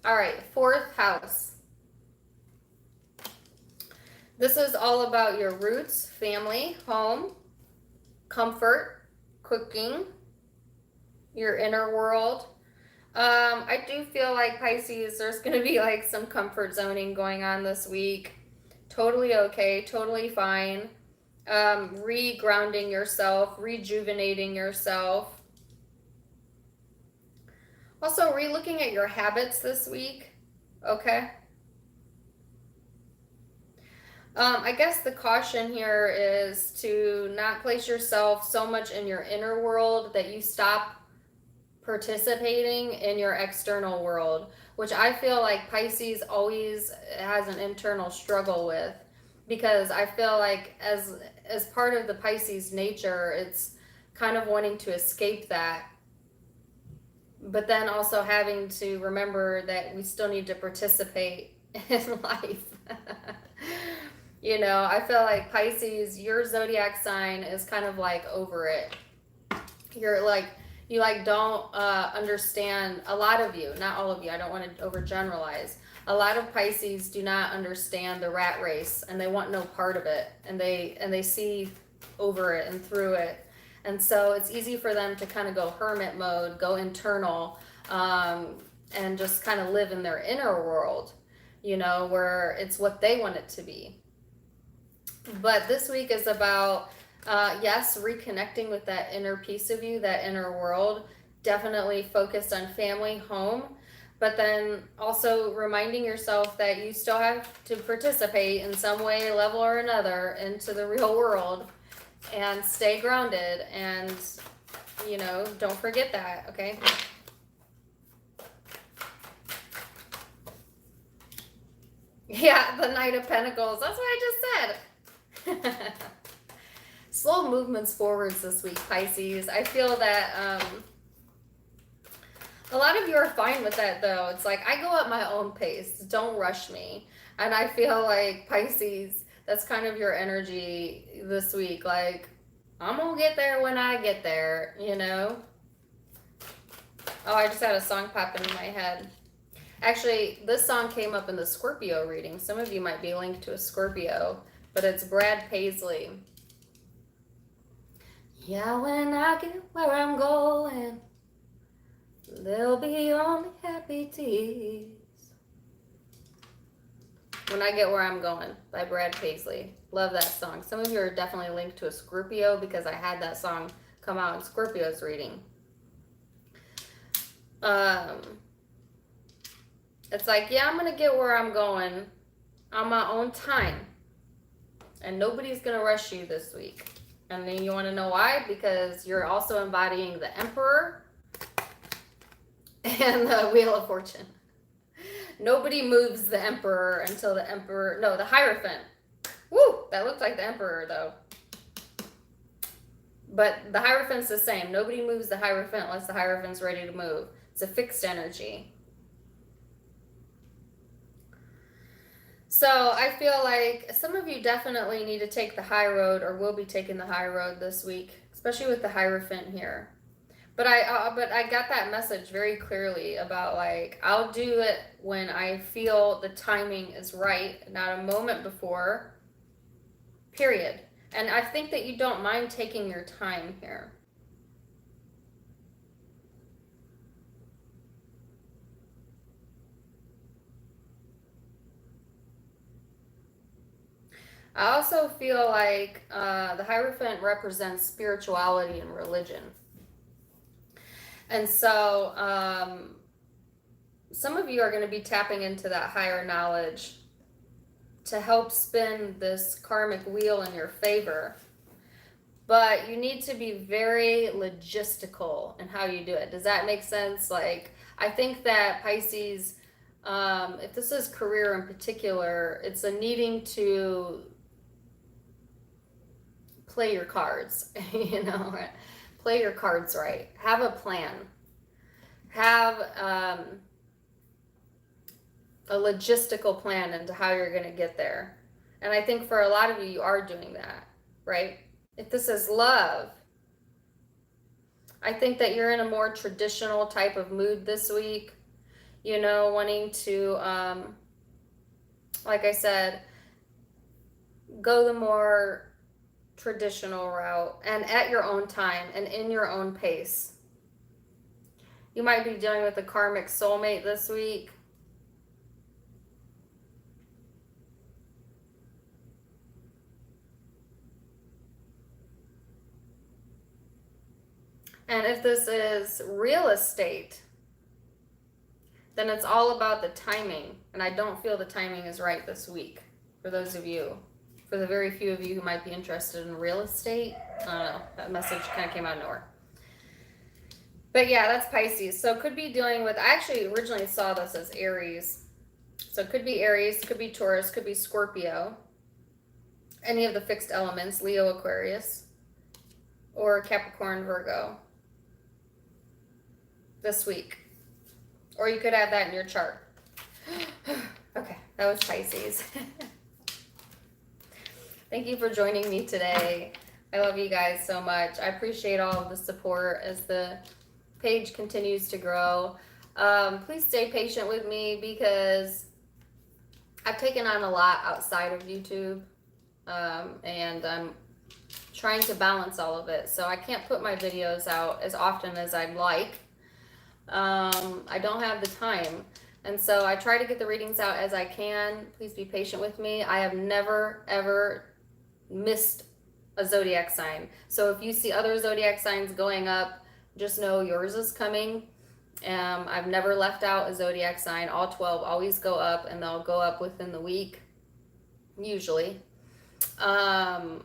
All right, 4th house. This is all about your roots, family, home, comfort, cooking, your inner world. I do feel like Pisces, there's going to be like some comfort zoning going on this week. Totally okay, totally fine. Re-grounding yourself, rejuvenating yourself. Also, re-looking at your habits this week, okay? I guess the caution here is to not place yourself so much in your inner world that you stop participating in your external world, which I feel like Pisces always has an internal struggle with, because I feel like as part of the Pisces nature, it's kind of wanting to escape that, but then also having to remember that we still need to participate in life. You know, I feel like Pisces, your zodiac sign is kind of like over it. You're like, you like don't understand, a lot of you, not all of you, I don't want to overgeneralize. A lot of Pisces do not understand the rat race, and they want no part of it, and they see over it and through it. And so it's easy for them to kind of go hermit mode, go internal, and just kind of live in their inner world, you know, where it's what they want it to be. But this week is about, yes, reconnecting with that inner piece of you, that inner world, definitely focused on family, home. but then also reminding yourself that you still have to participate in some way, level or another, into the real world and stay grounded. And, you know, don't forget that, okay? Yeah, the Knight of Pentacles. That's what I just said. Slow movements forwards this week, Pisces. I feel that a lot of you are fine with that, though. It's like, I go at my own pace. Don't rush me. And I feel like, Pisces, that's kind of your energy this week. Like, I'm going to get there when I get there, you know? Oh, I just had a song pop into my head. Actually, this song came up in the Scorpio reading. Some of you might be linked to a Scorpio, but it's Brad Paisley. Yeah, when I get where I'm going, there'll be only happy tears. When I Get Where I'm Going by Brad Paisley. Love that song. Some of you are definitely linked to a Scorpio because I had that song come out in Scorpio's reading. It's like, yeah, I'm going to get where I'm going on my own time. And nobody's going to rush you this week. And then you want to know why? Because you're also embodying the Emperor and the Wheel of Fortune. Nobody moves the Emperor until the Emperor... No, the Hierophant. Woo! That looked like the Emperor, though. But the Hierophant's the same. Nobody moves the Hierophant unless the Hierophant's ready to move. It's a fixed energy. So I feel like some of you definitely need to take the high road, or will be taking the high road this week, especially with the Hierophant here. But I got that message very clearly about, like, I'll do it when I feel the timing is right, not a moment before, period. And I think that you don't mind taking your time here. I also feel like the Hierophant represents spirituality and religion. And so some of you are going to be tapping into that higher knowledge to help spin this karmic wheel in your favor. But you need to be very logistical in how you do it. Does that make sense? Like, I think that Pisces, if this is career in particular, it's a needing to play your cards, you know, play your cards right. Have a plan. Have a logistical plan into how you're going to get there. And I think for a lot of you, you are doing that, right? If this is love, I think that you're in a more traditional type of mood this week, you know, wanting to, like I said, go the more traditional route and at your own time and in your own pace. You might be dealing with a karmic soulmate this week. And if this is real estate, then it's all about the timing. And I don't feel the timing is right this week for those of you. For the very few of you who might be interested in real estate, I don't know, that message kind of came out of nowhere. But yeah, that's Pisces. So could be dealing with, I actually originally saw this as Aries. So it could be Aries, could be Taurus, could be Scorpio. Any of the fixed elements, Leo, Aquarius, or Capricorn, Virgo this week. Or you could have that in your chart. Okay, that was Pisces. Thank you for joining me today. I love you guys so much. I appreciate all of the support as the page continues to grow. Please stay patient with me because I've taken on a lot outside of YouTube, and I'm trying to balance all of it. So I can't put my videos out as often as I'd like. I don't have the time. And so I try to get the readings out as I can. Please be patient with me. I have never, ever missed a zodiac sign. So if you see other zodiac signs going up, just know yours is coming. I've never left out a zodiac sign. All 12 always go up, and they'll go up within the week, usually. I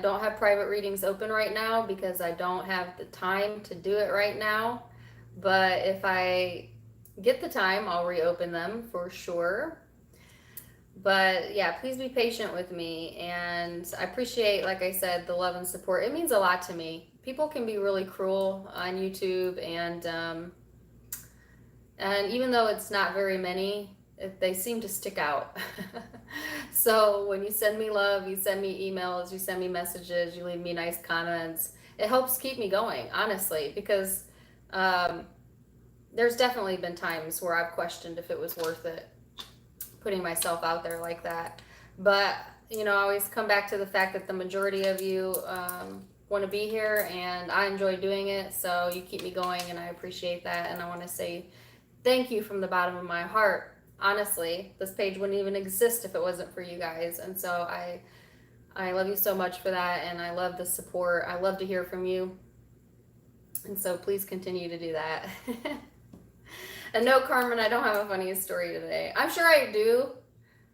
don't have private readings open right now because I don't have the time to do it right now. But if I get the time, I'll reopen them for sure. But yeah, please be patient with me. And I appreciate, like I said, the love and support. It means a lot to me. People can be really cruel on YouTube, and even though it's not very many, they seem to stick out. So when you send me love, you send me emails, you send me messages, you leave me nice comments, it helps keep me going, honestly, because there's definitely been times where I've questioned if it was worth it, putting myself out there like that. But, I always come back to the fact that the majority of you want to be here, and I enjoy doing it, so you keep me going, and I appreciate that. And I want to say thank you from the bottom of my heart. Honestly, this page wouldn't even exist if it wasn't for you guys. And so I love you so much for that, and I love the support. I love to hear from you. And so please continue to do that. And no, Carmen, I don't have a funny story today. I'm sure I do,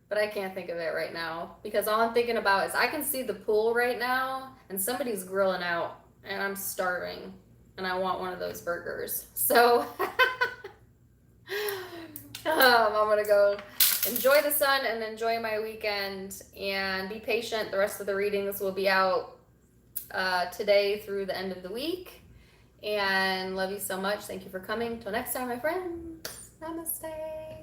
but I can't think of it right now because all I'm thinking about is I can see the pool right now and somebody's grilling out and I'm starving and I want one of those burgers. So I'm going to go enjoy the sun and enjoy my weekend and be patient. The rest of the readings will be out today through the end of the week. And love you so much. Thank you for coming. Till next time, my friends. Namaste.